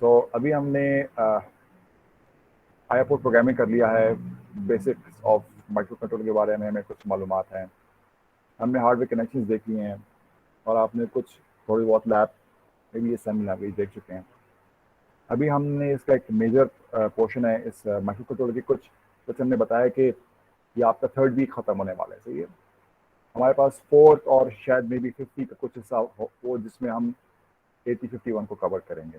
तो अभी हमने आईएफओ प्रोग्रामिंग कर लिया है। बेसिक्स ऑफ माइक्रो कंट्रोल के बारे में हमें कुछ मालूमात हैं। हमने हार्डवेयर कनेक्शंस देख लिए हैं और आपने कुछ थोड़ी बहुत लैब में भी असेंबली लैंग्वेज देख चुके हैं। अभी हमने इसका एक मेजर पोर्शन है इस माइक्रो कंट्रोल की। कुछ कुछ हमने बताया कि ये आपका थर्ड वीक ख़त्म होने वाला है। सही है। हमारे पास फोर्थ और शायद मे बी 50 का कुछ हिस्सा हो जिसमें हम 8051 को कवर करेंगे।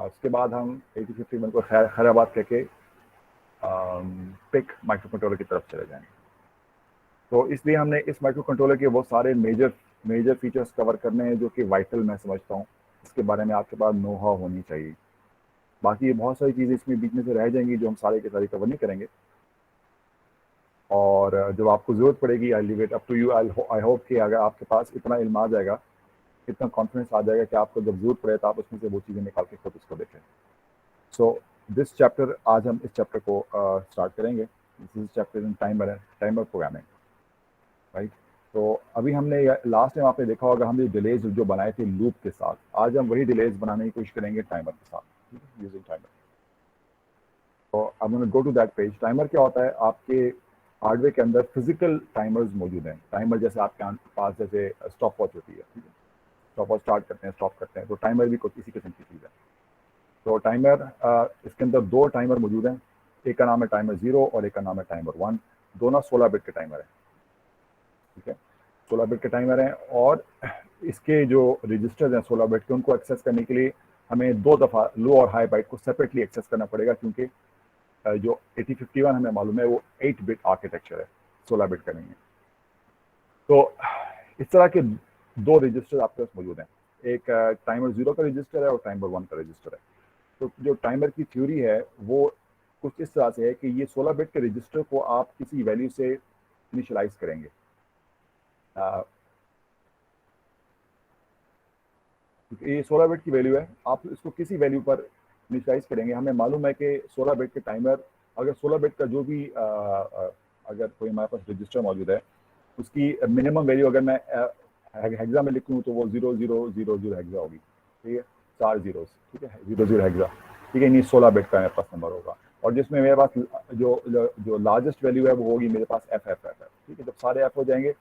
उसके बाद हम 8051 को खैराबाद कह के पिक माइक्रो कंट्रोलर की तरफ चले जाएंगे। तो इसलिए हमने इस माइक्रो कंट्रोलर के वो सारे मेजर फीचर्स कवर करने हैं जो कि वाइटल मैं समझता हूँ। इसके बारे में आपके पास नो हाउ होनी चाहिए। बाकी बहुत सारी चीज़ें इसमें बीच में से रह जाएंगी जो हम सारे के सारे कवर नहीं करेंगे। और जब आपको ज़रूरत पड़ेगी I leave it up to you. I hope कि अगर आपके पास इतना इल्म आ जाएगा, इतना कॉन्फिडेंस आ जाएगा कि आपको जब जरूरत पड़े तो आप उसमें से वो चीज़ें निकाल के खुद उसको देखें। सो दिस चैप्टर, आज हम इस चैप्टर को स्टार्ट करेंगे। This is chapter in timer programming, right. तो अभी हमने लास्ट टाइम आपने देखा होगा हमने डिलेज जो बनाए थे लूप के साथ, आज हम वही डिलेज बनाने की कोशिश करेंगे टाइमर के साथ, यूजिंग टाइमर। तो अब हम go to that page. Timer क्या होता है? आपके हार्डवेयर के अंदर फिजिकल टाइमर्स मौजूद हैं। टाइमर जैसे आपके पास जैसे स्टॉप वॉच होती है, ठीक है। स्टॉप वॉच स्टार्ट करते हैं, स्टॉप करते हैं, तो टाइमर भी कुछ इसी किस्म की चीज़ है। तो टाइमर, इसके अंदर दो टाइमर मौजूद हैं। एक का नाम है टाइमर 0 और एक का नाम है टाइमर 1। दोनों 16 बिट के टाइमर हैं, ठीक है। 16 बिट के टाइमर हैं और इसके जो रजिस्टर्स हैं 16 बिट के, उनको एक्सेस करने के लिए हमें दो दफ़ा लो और हाई बाइट को सेपरेटली एक्सेस करना पड़ेगा, क्योंकि जो 8051 हमें मालूम है वो 8 बिट आर्किटेक्चर है, 16 बिट का नहीं है। तो इस तरह के दो रजिस्टर आपके पास मौजूद हैं। एक टाइमर 0 का रजिस्टर है और टाइमर 1 का रजिस्टर है। तो जो टाइमर की थ्योरी है वो कुछ इस तरह से है कि ये 16 बिट के रजिस्टर को आप किसी वैल्यू से इनिशियलाइज करेंगे। ये 16 बिट की वैल्यू है, आप इसको किसी वैल्यू पर इनिशियलाइज करेंगे। हमें मालूम है कि 16 बिट के टाइमर, अगर 16 बिट का जो भी अगर कोई हमारे पास रजिस्टर मौजूद है उसकी मिनिमम वैल्यू अगर मैं हेक्सा में लिखूँ तो वो 0000 हेक्सा होगी, ठीक है। 4 जीरोस, ठीक है, 00 हेक्सा, ठीक है। नहीं, 16 बिट का मेरे पास नंबर होगा। और जिसमें मेरे पास जो लार्जेस्ट वैल्यू है वो होगी मेरे पास FFF, ठीक है। जब सारे एफ हो जाएंगे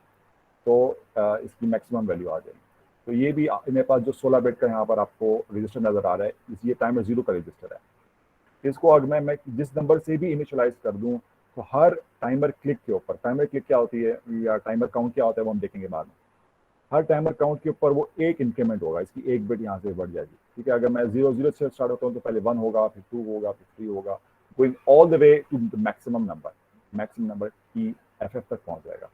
तो इसकी मैक्सिमम वैल्यू आ जाएगी। तो ये भी मेरे पास जो 16 बिट का यहाँ पर आपको रजिस्टर नज़र आ रहा है, ये टाइमर 0 का रजिस्टर है। इसको अगर मैं जिस नंबर से भी इनिशियलाइज कर दूँ तो हर टाइमर क्लिक के ऊपर, टाइमर क्लिक क्या होती है या टाइमर काउंट क्या होता है वो हम देखेंगे बाद में। हर टाइमर काउंट के ऊपर वो एक इंक्रीमेंट होगा, इसकी एक बिट यहाँ से बढ़ जाएगी, ठीक है। अगर मैं 00 से स्टार्ट होता हूँ तो पहले 1 होगा, फिर 2 होगा, फिर 3 होगा, going all the way to the maximum number की FF तक पहुंच जाएगा।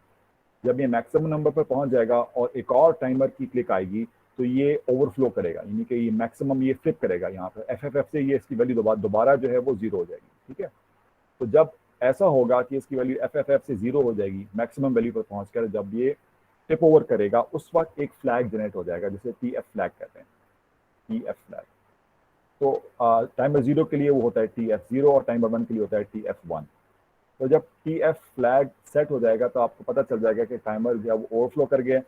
जब ये मैक्सिमम नंबर पर पहुंच जाएगा और एक और टाइमर की क्लिक आएगी तो ये ओवरफ्लो करेगा, यानी कि ये मैक्सिमम ये फ्लिप करेगा यहाँ पर FFF से, ये इसकी वैल्यू दोबारा जो है वो 0 हो जाएगी, ठीक है। तो जब ऐसा होगा कि इसकी वैल्यू FFF से 0 हो जाएगी मैक्सिमम वैल्यू पर पहुंचकर, जब ये टिप ओवर करेगा उस वक्त एक फ्लैग जनरेट हो जाएगा जिसे TF फ्लैग कहते हैं, TF फ्लैग। तो टाइमर 0 के लिए वो होता है TF0 और टाइमर 1 के लिए होता है TF1। तो जब TF फ्लैग सेट हो जाएगा तो आपको पता चल जाएगा कि टाइमर जब ओवरफ्लो कर गया,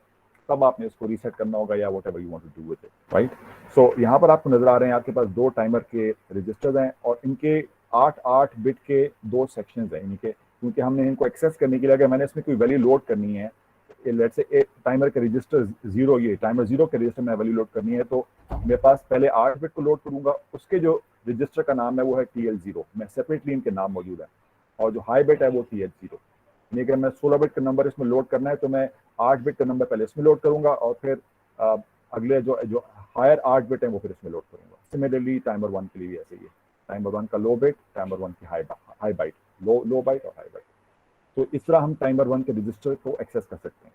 तब आपने इसको रीसेट करना होगा या whatever you want to do with it, right. So यहाँ पर आपको नजर आ रहे हैं आपके पास दो टाइमर के रजिस्टर्स हैं और इनके 8 बिट के दो सेक्शंस हैं, यानी कि क्योंकि हमने इनको एक्सेस करने के लिए अगर मैंने इसमें कोई वैल्यू लोड करनी है, लेट्स से टाइमर के रजिस्टर 0, ये टाइमर 0 के रजिस्टर में वैल्यू लोड करनी है, तो मेरे पास पहले 8 बिट को लोड करूंगा, उसके जो रजिस्टर का नाम है वो है TL0, मैं सेपरेटली इनके नाम मौजूद है। और जो हाई बिट है वो TH0, यानी अगर मैं 16 बिट का नंबर इसमें लोड करना है तो मैं 8 बिट का नंबर पहले इसमें लोड करूंगा और फिर अगले जो हायर 8 बिट है वो फिर इसमें लोड करूंगा। सिमिलरली टाइमर 1 के लिए भी ऐसे ही है, टाइमर 1 का लो बिट, टाइमर 1 की हाई बाइट, लो बाइट और हाई बाइट। तो इस तरह हम टाइमर 1 के रजिस्टर को एक्सेस कर सकते हैं।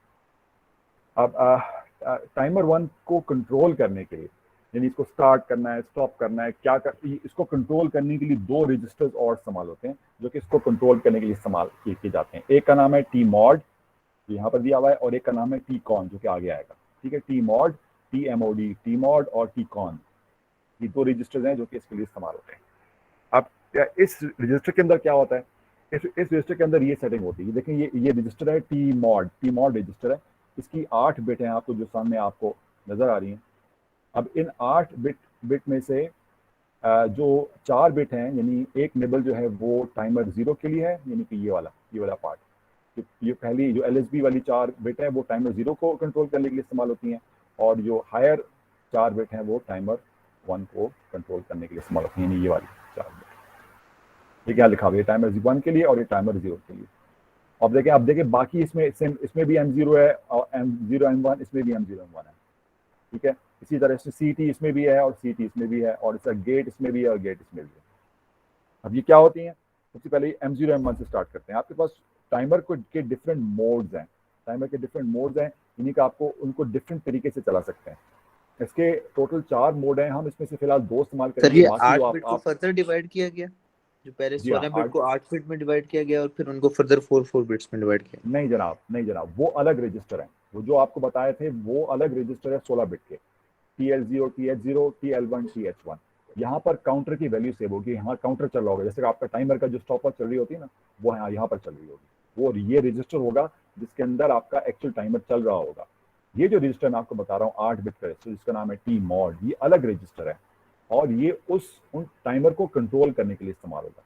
अब टाइमर 1 को कंट्रोल करने के लिए, यानी इसको स्टार्ट करना है, स्टॉप करना है, इसको कंट्रोल करने के लिए दो रजिस्टर्स और इस्तेमाल होते हैं जो कि इसको कंट्रोल करने के लिए इस्तेमाल किए जाते हैं। एक का नाम है TMOD, यहाँ पर दिया हुआ है, और एक का नाम है TCON जो कि आगे आएगा, ठीक है। TMOD, TMOD, TMOD और TCON, ये दो रजिस्टर्स हैं जो कि इसके लिए इस्तेमाल होते हैं। अब इस रजिस्टर के अंदर क्या होता है, इस रजिस्टर के अंदर ये सेटिंग होती है। देखिए ये रजिस्टर है TMOD रजिस्टर है, इसकी 8 बिट हैं आपको जो सामने आपको नजर आ रही हैं। अब इन 8 बिट में से जो 4 बिट हैं, यानी एक निबल जो है वो टाइमर 0 के लिए है, यानी कि ये वाला पार्ट, ये पहली जो एलएसबी वाली 4 बिट है वो टाइमर 0 को कंट्रोल करने के लिए इस्तेमाल होती हैं, और जो हायर 4 बिट हैं वो टाइमर 1 को कंट्रोल करने के लिए इस्तेमाल होती हैं, यानी ये वाली 4 बिट। ये क्या लिखा हुआ है, टाइमर 1 के लिए और ये टाइमर 0 के लिए। अब देखें बाकी इसमें भी M0 है, और M0 M1 इसमें भी M0 M1 है, ठीक है। इसी तरह से CT इसमें भी है और CT इसमें भी है, और इसका गेट इसमें भी है और गेट इसमें भी है। अब ये क्या होती हैं, सबसे पहले M0 M1 से स्टार्ट करते हैं। आपके पास टाइमर को के डिफरेंट मोड्स हैं, टाइमर के डिफरेंट मोड्स हैं, यानी कि आपको उनको डिफरेंट तरीके से चला सकते हैं। इसके टोटल 4 मोड हैं, हम इसमें से फिलहाल 2 इस्तेमाल सर करेंगे, ये बाकी जो 8 आप बिट को फर्दर डिवाइड किया गया, जो पहले जी हाँ 16 बिट 8 को 8 बिट में डिवाइड किया गया और फिर उनको फर्दर 4 बिट्स में डिवाइड किया। नहीं जनाब, नहीं जनाब, वो अलग रजिस्टर हैं, वो जो आपको बताए थे वो अलग रजिस्टर है 16 बिट के, TL0 TH0 TL1 TH1। यहाँ पर काउंटर की वैल्यू सेव होगी, यहाँ काउंटर चल रहा होगा, जैसे आपका टाइमर का जो स्टॉपर चल रही होती है ना, वो यहाँ पर चल रही होगी, वो ये रजिस्टर होगा जिसके अंदर आपका एक्चुअल टाइमर चल रहा होगा। ये जो रजिस्टर मैं आपको बता रहा हूँ 8 बिट का रजिस्टर, जिसका नाम है टी मॉड, ये अलग रजिस्टर है, और ये उन टाइमर को कंट्रोल करने के लिए इस्तेमाल होगा।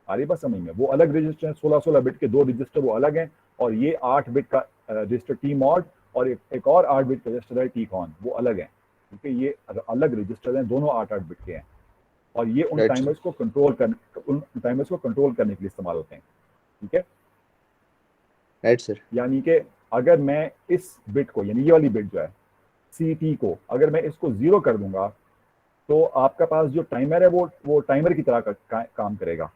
आ रही बात समझ में, वो अलग रजिस्टर है, 16 बिट के 2 रजिस्टर वो अलग हैं, और ये 8 बिट का रजिस्टर टी मॉड, और एक और 8 बिट का रजिस्टर है टी कॉन, वो अलग है, क्योंकि ये अलग रजिस्टर हैं, दोनों 8 बिट के हैं, और ये उन टाइमर्स को कंट्रोल करने के लिए इस्तेमाल होते हैं, ठीक है। Right sir. यानी कि अगर मैं इस बिट को, यानी ये वाली बिट जो है CT को, अगर मैं इसको 0 कर दूंगा तो आपका पास जो टाइमर है वो टाइमर की तरह काम करेगा,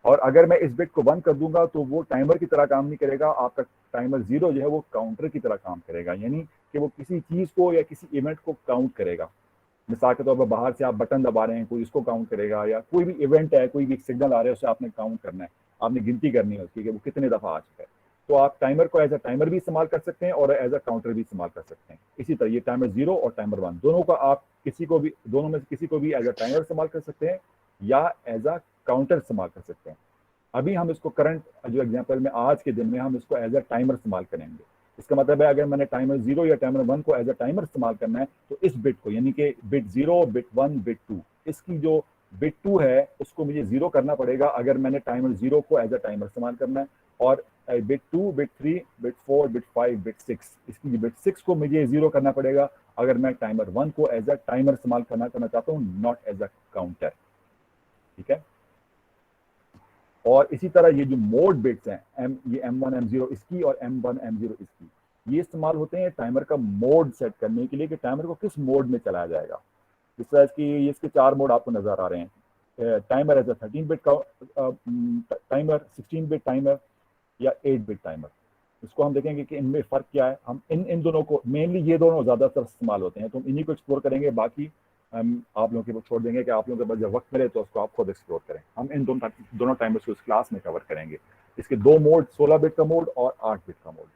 और अगर मैं इस बिट को 1 कर दूंगा तो वो टाइमर की तरह काम नहीं करेगा, आपका टाइमर 0 जो है वो काउंटर की तरह काम करेगा, यानी कि वो किसी चीज को या किसी इवेंट को काउंट करेगा। मिसाल के तौर पर बाहर से आप बटन दबा रहे हैं, कोई इसको काउंट करेगा, या कोई भी इवेंट है, कोई भी सिग्नल आ रहा है, उसे आपने काउंट करना है, आपने गिनती करनी है उसकी कि वो कितने दफा आ चुका है। तो आप टाइमर को एज अ टाइमर भी इस्तेमाल कर सकते हैं और एज अ काउंटर भी इस्तेमाल कर सकते हैं। इसी तरह ये टाइमर 0 और टाइमर 1 दोनों का आप दोनों में से किसी को भी एज अ टाइमर इस्तेमाल कर सकते हैं या एज अ काउंटर इस्तेमाल कर सकते हैं। अभी हम इसको करंट जो एग्जांपल में आज के दिन में हम इसको एज अ टाइमर इस्तेमाल करेंगे। इसका मतलब है अगर मैंने टाइमर 0 या टाइमर 1 को एज अ टाइमर इस्तेमाल करना है तो इस बिट को, यानी कि बिट 0, बिट 1, बिट 2, इसकी जो बिट 2 है उसको मुझे 0 करना पड़ेगा अगर मैंने टाइमर 0 को एज अ टाइमर इस्तेमाल करना है, और bit 2, bit 3, bit 4, bit 5, bit 6, इसकी बिट 6 को मुझे 0 करना पड़ेगा अगर मैं टाइमर 1 को एज अ टाइमर इस्तेमाल करना चाहता हूँ, नॉट एज अ काउंटर, ठीक है। और इसी तरह ये जो मोड बिट्स हैं ये M1 M0 इसकी और M1 M0 इसकी, ये इस्तेमाल होते हैं टाइमर का मोड सेट करने के लिए कि टाइमर को किस मोड में चलाया जाएगा। इस तरह की इसके 4 मोड आपको नजर आ रहे हैं, टाइमर एज अ 13 बिट का टाइमर, 16 बिट टाइमर या 8 बिट टाइमर। इसको हम देखेंगे कि इनमें फ़र्क क्या है। हम इन दोनों को, मेनली ये दोनों ज़्यादातर इस्तेमाल होते हैं, तो हम इन्हीं को एक्सप्लोर करेंगे, बाकी हम आप लोगों के ऊपर छोड़ देंगे कि आप लोगों के पास जब वक्त मिले तो उसको आप खुद एक्सप्लोर करें। हम इन दोनों टाइमर्स को इस क्लास में कवर करेंगे। इसके 2 मोड, 16 बिट का मोड और 8 बिट का मोड,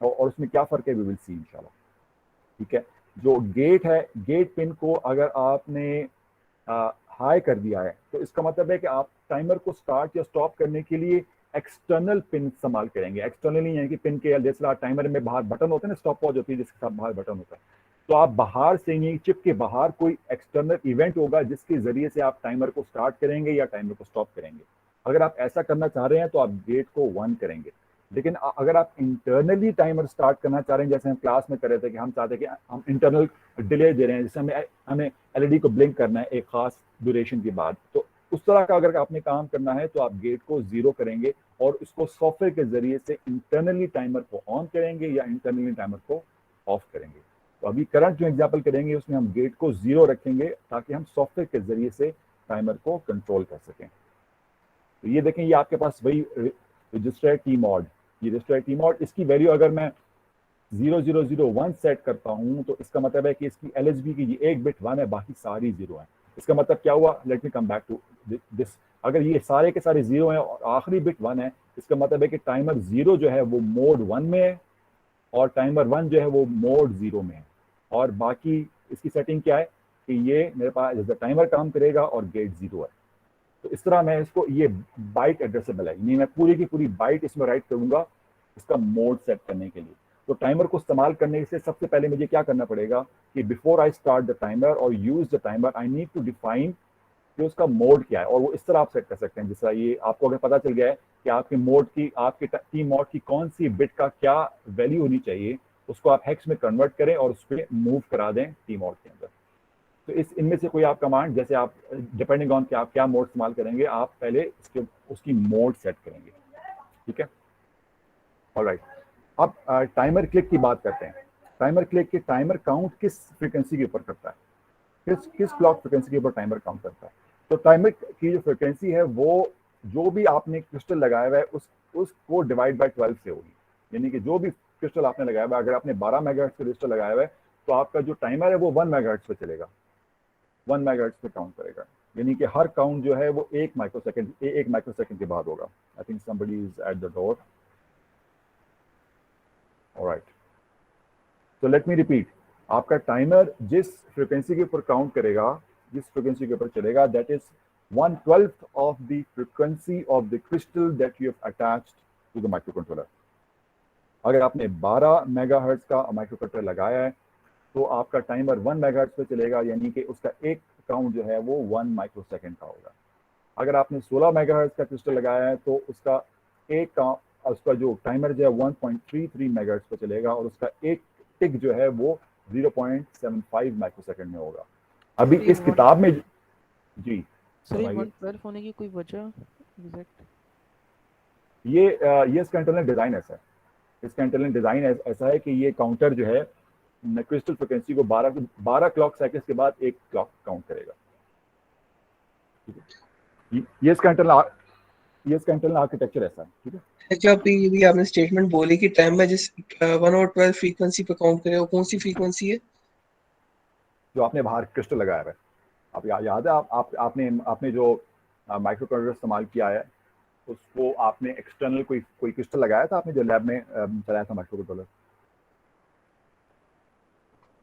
और उसमें क्या फ़र्क है वी विल सी इंशाल्लाह, ठीक है। जो गेट है, गेट पिन को अगर आपने हाई कर दिया है तो इसका मतलब है कि आप टाइमर को स्टार्ट या स्टॉप करने के लिए एक्सटर्नल पिन इस्तेमाल करेंगे। एक्सटर्नली यानी कि पिन के जैसे टाइमर में बाहर बटन होते हैं ना, स्टॉप वॉच होती है जिसके साथ बाहर बटन होता है, तो आप बाहर से ही चिप के बाहर कोई एक्सटर्नल इवेंट होगा जिसके जरिए से आप टाइमर को स्टार्ट करेंगे या टाइमर को स्टॉप करेंगे। अगर आप ऐसा करना चाह रहे हैं तो आप गेट को 1 करेंगे, लेकिन अगर आप इंटरनली टाइमर स्टार्ट करना चाह रहे हैं, जैसे हम क्लास में कर रहे थे कि हम चाहते हैं कि हम इंटरनल डिले दे रहे हैं, जैसे हमें एलईडी को ब्लिंक करना है एक खास ड्यूरेशन के बाद, तो उस तरह का अगर आपने काम करना है तो आप गेट को 0 करेंगे और इसको सॉफ्टवेयर के जरिए से इंटरनली टाइमर को ऑन करेंगे या इंटरनली टाइमर को ऑफ करेंगे। तो अभी करंट जो एग्जाम्पल करेंगे उसमें हम गेट को 0 रखेंगे ताकि हम सॉफ्टवेयर के जरिए से टाइमर को कंट्रोल कर सकें। तो ये देखें, ये आपके पास वही रजिस्टर टी मॉड, ये रजिस्टर टी मॉड, इसकी वैल्यू अगर मैं 0001 सेट करता हूं तो इसका मतलब है कि इसकी LSB की ये एक बिट 1 है, बाकी सारी 0 है। इसका मतलब क्या हुआ, let me come back to this. अगर ये सारे के सारे 0 हैं और आखिरी बिट 1 है, इसका मतलब है कि टाइमर 0 जो है वो मोड 1 में है और टाइमर 1 जो है वो मोड 0 में है, और बाकी इसकी सेटिंग क्या है कि ये मेरे पास जैसे टाइमर काम करेगा और गेट 0 है। तो इस तरह मैं इसको, ये बाइट एड्रेसेबल है, यानी मैं पूरी की पूरी बाइट इसमें राइट करूंगा इसका मोड सेट करने के लिए। तो टाइमर को इस्तेमाल करने से सबसे पहले मुझे क्या करना पड़ेगा कि before I start the timer और use the timer, I need to define कि उसका मोड क्या है, और वो इस तरह आप सेट कर सकते हैं। जैसा ये आपको अगर पता चल गया है कि आपके मोड की, आपके टी मोड की कौन सी बिट का क्या वैल्यू होनी चाहिए, उसको आप हेक्स में कन्वर्ट करें और उस पर मूव करा दें टी मोड के अंदर। तो इस इनमें से कोई आप कमांड, जैसे आप डिपेंडिंग ऑन कि आप क्या मोड इस्तेमाल करेंगे, आप पहले उसकी मोड सेट करेंगे, ठीक है। ऑलराइट, अब टाइमर क्लिक की बात करते हैं। टाइमर क्लिक के टाइमर काउंट किस फ्रीक्वेंसी के ऊपर करता है, किस किस क्लॉक फ्रिक्वेंसी के ऊपर टाइमर काउंट करता है। तो टाइमर की जो फ्रिक्वेंसी है वो जो भी आपने क्रिस्टल लगाया हुआ है उसको डिवाइड बाय 12 से होगी। यानी कि जो भी क्रिस्टल आपने लगाया हुआ है, अगर आपने 12 मेगाहर्ट्ज का क्रिस्टल लगाया हुआ है तो आपका जो टाइमर है वो 1 मेगाहर्ट्ज पे चलेगा, 1 मेगाहर्ट्ज पे काउंट करेगा। यानी कि हर काउंट जो है वो 1 माइक्रोसेकंड के बाद होगा। I think somebody is at the door. Alright, तो लेट मी रिपीट, आपका टाइमर जिस फ्रिक्वेंसी के ऊपर काउंट करेगा, जिस फ्रिक्वेंसी के ऊपर चलेगा, that is 1/12 of the frequency of the crystal that you have attached to the micro controller. अगर आपने 12 मेगाहर्ट्ज का माइक्रो कंट्रोलर लगाया है तो आपका टाइमर 1 मेगाहर्ट्ज पे चलेगा, यानी कि उसका एक काउंट जो है वो 1 माइक्रोसेकंड का होगा। अगर आपने 16 मेगाहर्ट्ज का क्रिस्टल लगाया है तो उसका एक काउंट, उसका जो टाइमर जो है 1.33 मेगाहर्ट्ज पे चलेगा और उसका एक टिक जो है वो 0.75 माइक्रोसेकंड में होगा। अभी इस किताब में जी सर ये फरमाइए। 112 होने की कोई वजह एग्जैक्ट? ये इसका इंटरनल डिजाइन ऐसा है, इसका इंटरनल डिजाइन ऐसा है कि ये काउंटर जो है क्रिस्टल फ्रिक्वेंसी को 12 क्लॉक साइकिल्स के बाद एक क्लॉक काउंट करेगा। ये इसका इंटरनल आर्किटेक्चर ऐसा है, ठीक है। जो अभी आपने स्टेटमेंट बोली कि टाइम में जिस 1 और 12 फ्रीक्वेंसी पे काउंट करे, वो कौन सी फ्रीक्वेंसी है जो आपने बाहर क्रिस्टल लगाया है, आप याद है आपने जो माइक्रो कंट्रोलर इस्तेमाल किया है उसको आपने एक्सटर्नल कोई क्रिस्टल लगाया था, आपने जो लैब में चलाया था माइक्रो कंट्रोलर,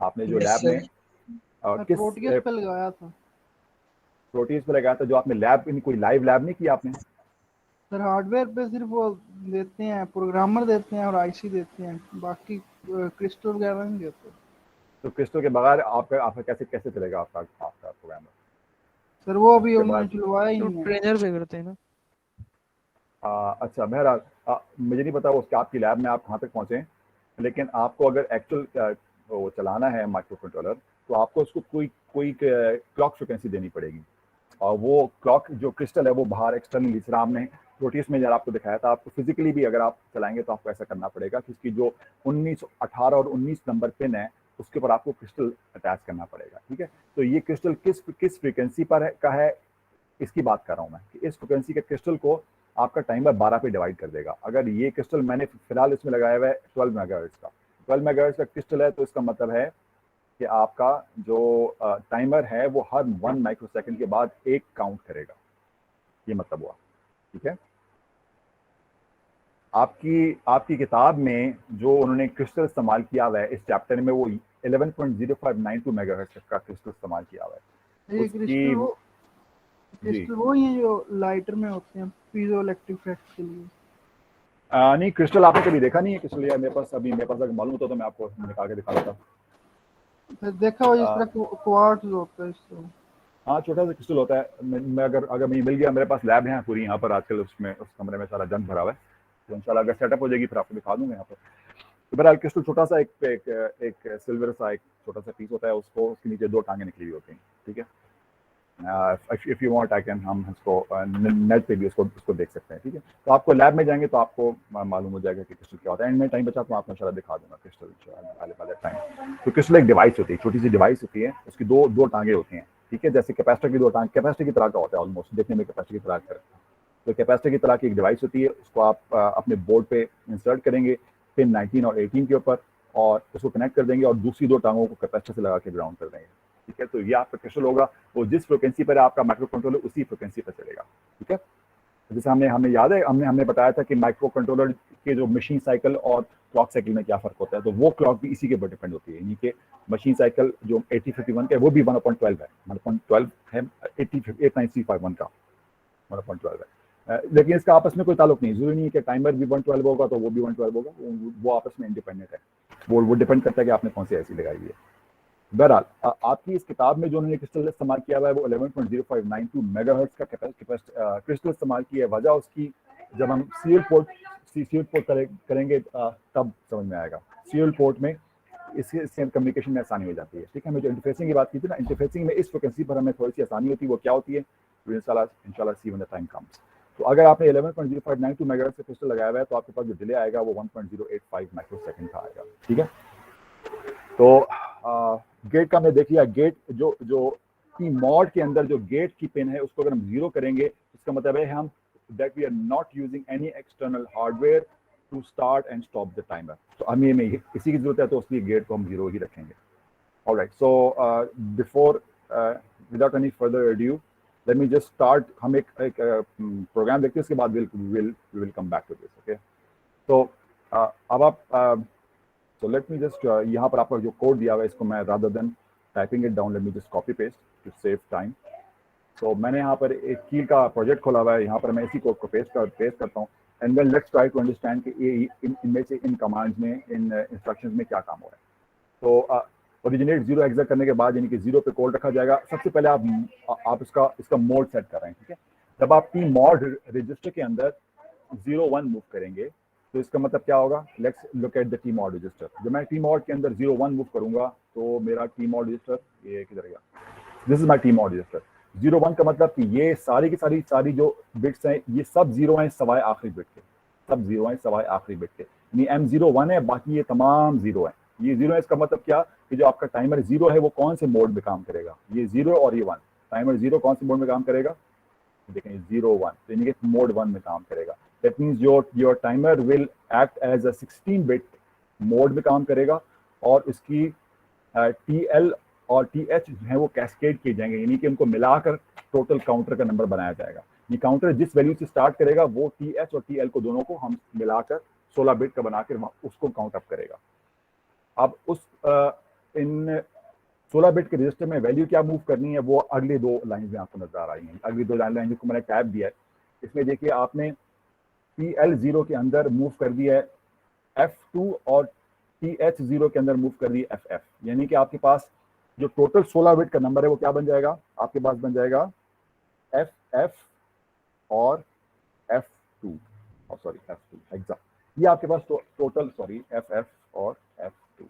आपने जो Yes, लैब sir. में किस प्रोटियस पे लगाया था प्रोटीज पे लगाया था, जो आपने लैब में कोई लाइव लैब नहीं किया आपने? सर। हार्डवेयर पे सिर्फ वो देते हैं, प्रोग्रामर देते हैं और आईसी देते हैं, बाकी क्रिस्टल वगैरह नहीं देते। तो क्रिस्टल के बगैर आपका कैसे चलेगा आपका प्रोग्रामर? सर वो अभी उसके उन्होंने बाद चलवाया ही तो नहीं है। ट्रेनर पे करते हैं ना। अच्छा, बहरहाल मुझे नहीं पता उसके आपकी लैब में आप कहाँ तक पहुँचे, लेकिन आपको अगर एक्चुअल वो चलाना है माइक्रो कंट्रोलर तो आपको उसको कोई क्लॉक फ्रिक्वेंसी देनी पड़ेगी, और वो क्लॉक जो क्रिस्टल है वो बाहर एक्सटर्नली, जिस तरह हमने प्रोटीस में जब आपको दिखाया था, आपको फिजिकली भी अगर आप चलाएंगे तो आपको ऐसा करना पड़ेगा कि उसकी जो 18 और 19 नंबर पिन है उसके ऊपर आपको क्रिस्टल अटैच करना पड़ेगा, ठीक है। तो ये क्रिस्टल किस फ्रिक्वेंसी पर का है इसकी बात कर रहा हूँ मैं, कि इस फ्रिक्वेंसी के क्रिस्टल को आपका टाइमर 12 पे डिवाइड कर देगा। अगर ये क्रिस्टल मैंने फिलहाल इसमें लगाया हुआ है 12 मेगाहर्ट्ज का, 12 मेगाहर्ट्ज का क्रिस्टल है, तो इसका मतलब है कि आपका जो टाइमर है वो हर 1 माइक्रोसेकंड के बाद एक काउंट करेगा, ये मतलब हुआ, ठीक है। आपकी किताब में जो उन्होंने क्रिस्टल इस्तेमाल किया हुआ है इस चैप्टर में, वो 11.0592 मेगाहर्ट्ज का क्रिस्टल इस्तेमाल किया हुआ है। ये उसकी क्रिस्टल वो ही है जो लाइटर में होते हैं पीजो इलेक्ट्रिक इफेक्ट के लिए। नहीं, क्रिस्टल आपने कभी देखा नहीं है क्रिस्टल? यार मेरे पास अगर मालूम होता तो मैं आपको निकाल के दिखा देता। फिर देखा हो जिस तरह क्वार्ट्ज होता है इससे। हाँ, छोटा सा क्रिस्टल होता है। मैं अगर मुझे मिल गया, मेरे पास लैब है पूरी यहाँ पर आजकल, उसमें उस कमरे में सारा जंग भरा हुआ है, तो इंशाल्लाह अगर सेटअप हो जाएगी फिर आपको दिखा दूंगा यहाँ पर। तो बहरहाल क्रिस्टल छोटा सा एक सिल्वर सा एक छोटा सा पीस होता है, उसको उसके नीचे 2 टांगे निकली हुई होती हैं, ठीक है। If you want I can, हम इसको नेट पे भी उसको देख सकते हैं, ठीक है। तो आपको लैब में जाएंगे तो आपको मालूम हो जाएगा कि क्रिस्टल क्या होता है। एंड में टाइम बचा तो आपको इंशाल्लाह दिखा दूंगा क्रिस्टल वाले टाइम। तो क्रिस्टल एक डिवाइस होती है, छोटी सी डिवाइस होती है, उसकी दो टांगे होती हैं, ठीक है। जैसे कैपेसिटर की 2 टांग, कैपेसिटर की तरह का होता है ऑलमोस्ट, देखने में कैपेसिटर की तरह का। तो कैपेसिटर की तरह की एक डिवाइस होती है, उसको आप अपने बोर्ड पे इंसर्ट करेंगे पिन 19 और 18 के ऊपर, और उसको कनेक्ट कर देंगे और दूसरी 2 टांगों को कैपेसिटर से लगा के ग्राउंड कर देंगे, ठीक है। तो ये आपका क्रिस्टल होगा, वो जिस फ्रिक्वेंसी पर आपका माइक्रो कंट्रोलर उसी फ्रिक्वेंसी पर चलेगा, ठीक है। जैसे हमें याद है, हमने बताया था कि माइक्रो कंट्रोलर के जो मशीन साइकिल और क्लॉक साइकिल में क्या फ़र्क होता है, तो वो क्लॉक भी इसी के ऊपर डिपेंड होती है। यानी कि मशीन साइकिल जो 8051 का है वो भी 1/12 है, 1/12 है 89351 का 1/12 है। लेकिन इसका आपस में कोई ताल्लुक नहीं, जरूरी नहीं है कि टाइमर भी 1/12 होगा तो वो भी 1/12 होगा, वो आपस में इंडिपेंडेंट है। वो डिपेंड करता है कि आपने कौन सी आईसी लगाई है। बहरहाल आपकी इस किताब में जो उन्होंने क्रिस्टल इस्तेमाल किया हुआ है वो 11.0592 मेगाहर्ट्ज का क्रिस्टल इस्तेमाल किया है। वजह उसकी जब हम सीरियल पोर्ट करेंगे तब समझ में आएगा। सीरियल पोर्ट में इससे कम्युनिकेशन में आसानी हो जाती है। ठीक है, हमें जो इंटरफेसिंग की बात की थी ना, इंटरफेसिंग में इस फ्रिक्वेंसी पर हमें थोड़ी सी आसानी होती है। वो क्या होती है, इंशाल्लाह see when the time comes. तो अगर आपने 11.0592 मेगाहर्ट्ज का क्रिस्टल लगाया हुआ है तो आपके पास जो डिले आएगा वो 1.085 माइक्रोसेकंड का आएगा। ठीक है, तो गेट का हमने देख लिया। गेट जो की मॉड के अंदर जो गेट की पिन है उसको अगर हम जीरो करेंगे इसका मतलब है हम that we are not using any external hardware to start and stop the timer. तो हमें इसी की जरूरत है, तो उसलिए गेट को हम जीरो ही रखेंगे। Alright, so before without any further adieu let me just start. हम एक प्रोग्राम देखते हैं, उसके बाद will come back to this. Okay, तो अब आप so let me just यहाँ पर आपका जो कोड दिया हुआ है इसको मैं rather than typing it down let me just copy paste to save time। so मैंने यहाँ पर एक कील का प्रोजेक्ट खोला हुआ है, यहाँ पर मैं इसी कोड को पेस्ट करता हूँ and then let's try to understand कि ये इनमें से इन कमांड्स में इन इंस्ट्रक्शंस में क्या काम हो रहा है। तो ओरिजिनेट जीरो एग्जिट करने के बाद यानी कि जीरो पे कोड रखा जाएगा। सबसे पहले आप इसका मोड सेट कर रहे हैं। ठीक है, जब आप टी मॉड रजिस्टर के अंदर 01 मूव करेंगे तो इसका मतलब क्या होगा, let's look at the T mod register. जब मैं टी मॉड के अंदर 01 मूव करूंगा तो मेरा टी मॉड रजिस्टर ये किधर गया, this is my T mod register. 01 का मतलब कि ये सारी की सारी जो बिट्स हैं ये सब जीरो हैं सिवाय आखिरी बिट के, सब जीरो हैं सिवाय आखिरी बिट के। यानी M01 है, बाकी ये तमाम जीरो हैं। ये जीरो है, इसका मतलब क्या कि जो आपका टाइमर जीरो है वो कौन से मोड में काम करेगा, ये जीरो और ये 1। टाइमर जीरो कौन से मोड में काम करेगा, देखें 01, तो यानी कि मोड 1 में काम करेगा। That means your timer will act as a 16-bit mode में काम करेगा और इसकी TL और TH है वो कैस्केड किए जाएंगे, यानी कि उनको मिलाकर टोटल काउंटर का नंबर बनाया जाएगा। ये काउंटर जिस वैल्यू से स्टार्ट करेगा वो TH और TL को दोनों को हम मिलाकर 16 बिट का बनाकर उसको काउंट अप करेगा। अब उस इन 16 बिट के रजिस्टर में वैल्यू क्या मूव करनी है वो अगली दो लाइन में आपको नजर आ रही है। अगली दो लाइन जिसको मैंने टैब दिया है इसमें देखिए आपने TL0 के अंदर मूव कर दिया है F2 और TH0 के अंदर मूव कर दी है FF। यानी कि आपके पास जो टोटल 16 बिट का नंबर है वो क्या बन जाएगा, आपके पास बन जाएगा FF और F2 और सॉरी F2 एग्जैक्ट। ये आपके पास टोटल सॉरी FF और F2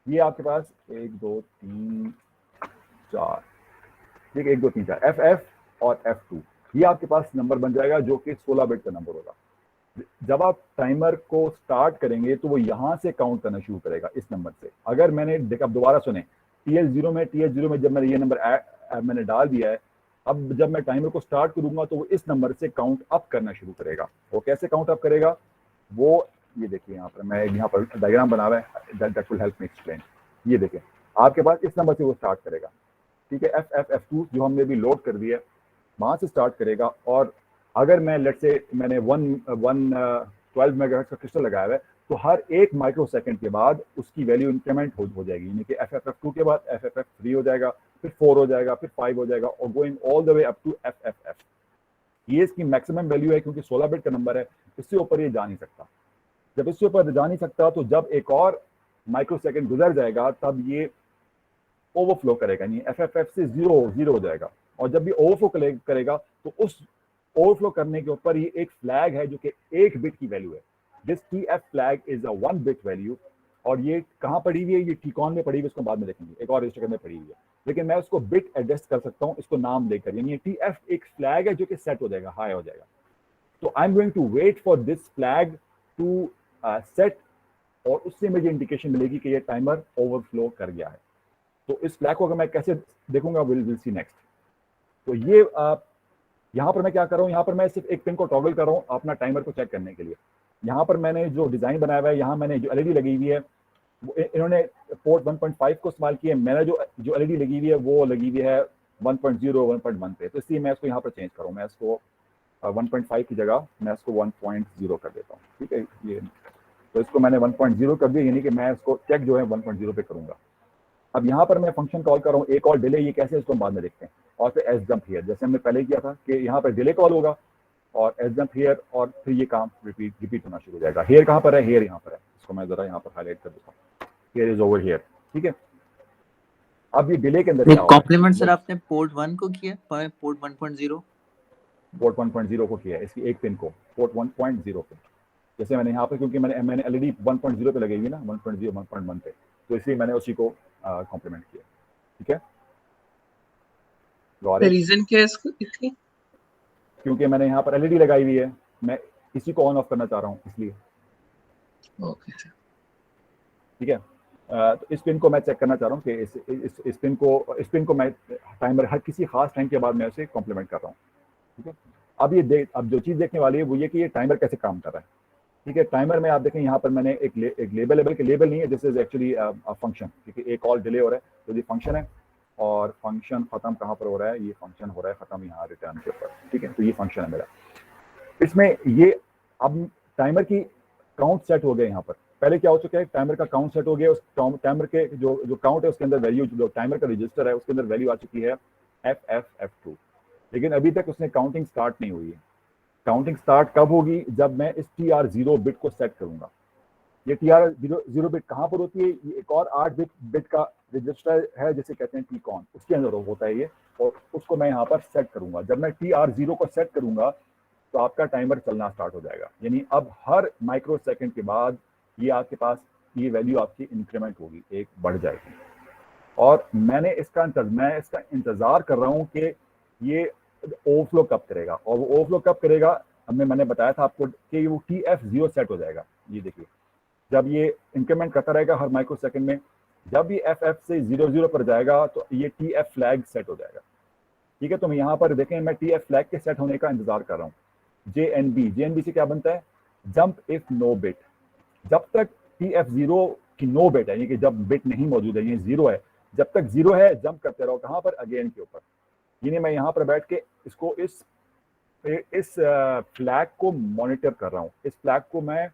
ये आपके पास 1 2 3 4 ठीक है 1 2 3 4 FF और F2 ये आपके पास नंबर बन जाएगा जो कि 16 बिट का नंबर होगा। जब आप टाइमर को स्टार्ट करेंगे तो वो यहाँ से काउंट करना शुरू करेगा इस नंबर से। अगर मैंने देखा, दोबारा सुने, TH0 में जब मैंने ये नंबर मैंने डाल दिया है, अब जब मैं टाइमर को स्टार्ट करूंगा तो वो इस नंबर से काउंट अप करना शुरू करेगा। वो कैसे काउंट अप करेगा, वो ये देखिए यहाँ पर मैं यहाँ पर डायग्राम बना हुआ है, that will help me explain. ये देखें आपके पास इस नंबर से वो स्टार्ट करेगा। ठीक है, F2 जो हमने भी लोड कर दिया वहां से स्टार्ट करेगा। और अगर मैं लेट्स से मैंने 12 मेगाहर्ट्ज का क्रिस्टल लगाया हुआ है तो हर 1 माइक्रो सेकंड के बाद उसकी वैल्यू इंक्रीमेंट हो जाएगी। यानी कि FF2 के बाद FFF3 हो जाएगा, फिर 4 हो जाएगा, फिर 5 हो जाएगा और going all the way up to FFF। ये इसकी मैक्सिमम वैल्यू है क्योंकि 16 बिट का नंबर है, इससे ऊपर ये जा नहीं सकता। जब इससे ऊपर जा नहीं सकता तो जब एक और माइक्रो सेकंड गुजर जाएगा तब ये ओवरफ्लो करेगा, यानी FFF से जीरो हो जाएगा। और जब भी ओवरफ्लो करेगा तो उस ओवरफ्लो करने के ऊपर ये एक फ्लैग है जो कि 1 बिट की वैल्यू है। This TF flag is a 1 bit value. और ये कहाँ पड़ी हुई है, ये टीकॉन में पड़ी हुई है, उसको बाद में देखेंगे, एक और रजिस्टर में पड़ी हुई है। लेकिन मैं उसको बिट एडजस्ट कर सकता हूँ इसको नाम देकर, यानी TF एक फ्लैग है जो कि सेट हो जाएगा, हाई हो जाएगा। तो I am going to wait for this flag to set और उससे मुझे इंडिकेशन मिलेगी कि ये टाइमर ओवरफ्लो कर गया है। तो इस फ्लैग को अगर मैं कैसे देखूंगा, विल सी नेक्स्ट। तो ये यहाँ पर मैं क्या कर रहा हूँ, यहाँ पर मैं सिर्फ एक पिन को टॉगल कर रहा हूँ अपना टाइमर को चेक करने के लिए। यहाँ पर मैंने जो डिजाइन बनाया हुआ है, यहाँ मैंने जो LED लगी हुई है इन्होंने पोर्ट 1.5 को इस्तेमाल किया है। मैंने जो LED लगी हुई है वो लगी हुई है 1.0 1.1 पे, तो इसलिए मैं इसको यहाँ पर चेंज करूँ। मैं इसको 1.5 की जगह मैं इसको 1.0 कर देता हूँ। ठीक है, ये तो इसको मैंने 1.0 कर दिया, यानी कि मैं इसको चेक जो है 1.0 पे करूंगा। अब यहाँ पर मैं फंक्शन कॉल कर रहा हूँ एक और डिले, ये कैसे इसको हम बाद में देखते हैं। और फिर एस जंप हियर, जैसे हमने पहले किया था कि यहाँ पर डिले कॉल होगा और एस जंप हियर और फिर ये काम रिपीट होना शुरू हो जाएगा। हेयर कहाँ पर है, हेयर यहाँ पर है, इसको मैं जरा यहाँ पर हाईलाइट कर देता हूँ, हेयर इज ओवर हियर। ठीक है, अब ये डिले के अंदर ये क्या होगा, कॉम्प्लीमेंट सर आपने पोर्ट 1 को किया, पोर्ट 1.0? पोर्ट 1.0 को किया है, इसकी एक पिन को पोर्ट 1.0 पे, जैसे मैंने यहाँ पे, क्योंकि मैंने एलईडी 1.0 पे लगेगी ना, 1.0 1.1 पे, तो इसलिए मैंने उसी को कॉम्प्लीमेंट किया। ठीक है, गौर है? रीजन क्या है इसको इसकी? क्योंकि मैंने यहाँ पर एलईडी लगाई हुई है, मैं इसी को ऑन ऑफ करना चाह रहा हूँ इसलिए। Okay sir. ठीक है, तो इस पिन को मैं चेक करना चाह रहा हूँ कि इस पिन को मैं टाइमर हर किसी खास टाइम के बाद मैं उसे कॉम्प्लीमेंट कर रहा हूँ। ठीक है, अब जो चीज़ देखने वाली है वो ये कि ये टाइमर कैसे काम कर रहा है। ठीक है, टाइमर में आप देखें यहाँ पर मैंने एक लेबल के लेबल नहीं है, दिस इज एक्चुअली फंक्शन, क्योंकि एक और डिले हो रहा है, तो ये फंक्शन है और फंक्शन खत्म कहाँ पर हो रहा है, ये फंक्शन हो रहा है खत्म यहाँ रिटर्न के ऊपर। ठीक है, तो ये फंक्शन है मेरा। इसमें ये अब टाइमर की काउंट सेट हो गया यहाँ पर। पहले क्या हो चुका है, टाइमर का काउंट सेट हो गया, उस टाइमर के जो काउंट है उसके अंदर वैल्यू, जो टाइमर का रजिस्टर है उसके अंदर वैल्यू आ चुकी है FF2, लेकिन अभी तक उसने काउंटिंग स्टार्ट नहीं हुई है। काउंटिंग स्टार्ट कब होगी, जब मैं इस TR0 बिट को सेट करूंगा। ये TR0 बिट कहाँ पर होती है, ये एक और 8 बिट का रजिस्टर है जिसे कहते हैं TCON, उसके अंदर होता है ये, और उसको मैं यहाँ पर सेट करूंगा। जब मैं TR0 को सेट करूंगा तो आपका टाइमर चलना स्टार्ट हो जाएगा, यानी अब हर माइक्रो सेकेंड के बाद ये आपके पास ये वैल्यू आपकी इंक्रीमेंट होगी, एक बढ़ जाएगी। और मैं इसका इंतजार कर रहा हूँ कि ये ओवरफ्लो कब करेगा, और वो ओवरफ्लो कब करेगा मैंने बताया था आपको कि वो TF0 सेट हो जाएगा। ये देखिए, जब ये इंक्रीमेंट करता रहेगा हर माइक्रो सेकंड में, जब ये FF से 00 पर जाएगा तो ये TF फ्लैग सेट हो जाएगा। ठीक है, तो मैं यहाँ पर देखें, मैं TF फ्लैग के सेट होने का इंतजार कर रहा हूँ। JNB से क्या बनता है, जंप इफ नो बिट। जब तक TF0 की नो बिट है, यानी कि जब बिट नहीं मौजूद है, ये 0 है, जब तक 0 है जंप करते रहो, कहाँ पर, अगेन के ऊपर। यानी मैं यहाँ पर बैठ के इसको इस फ्लैग को मॉनिटर कर रहा हूँ, इस फ्लैग को मैं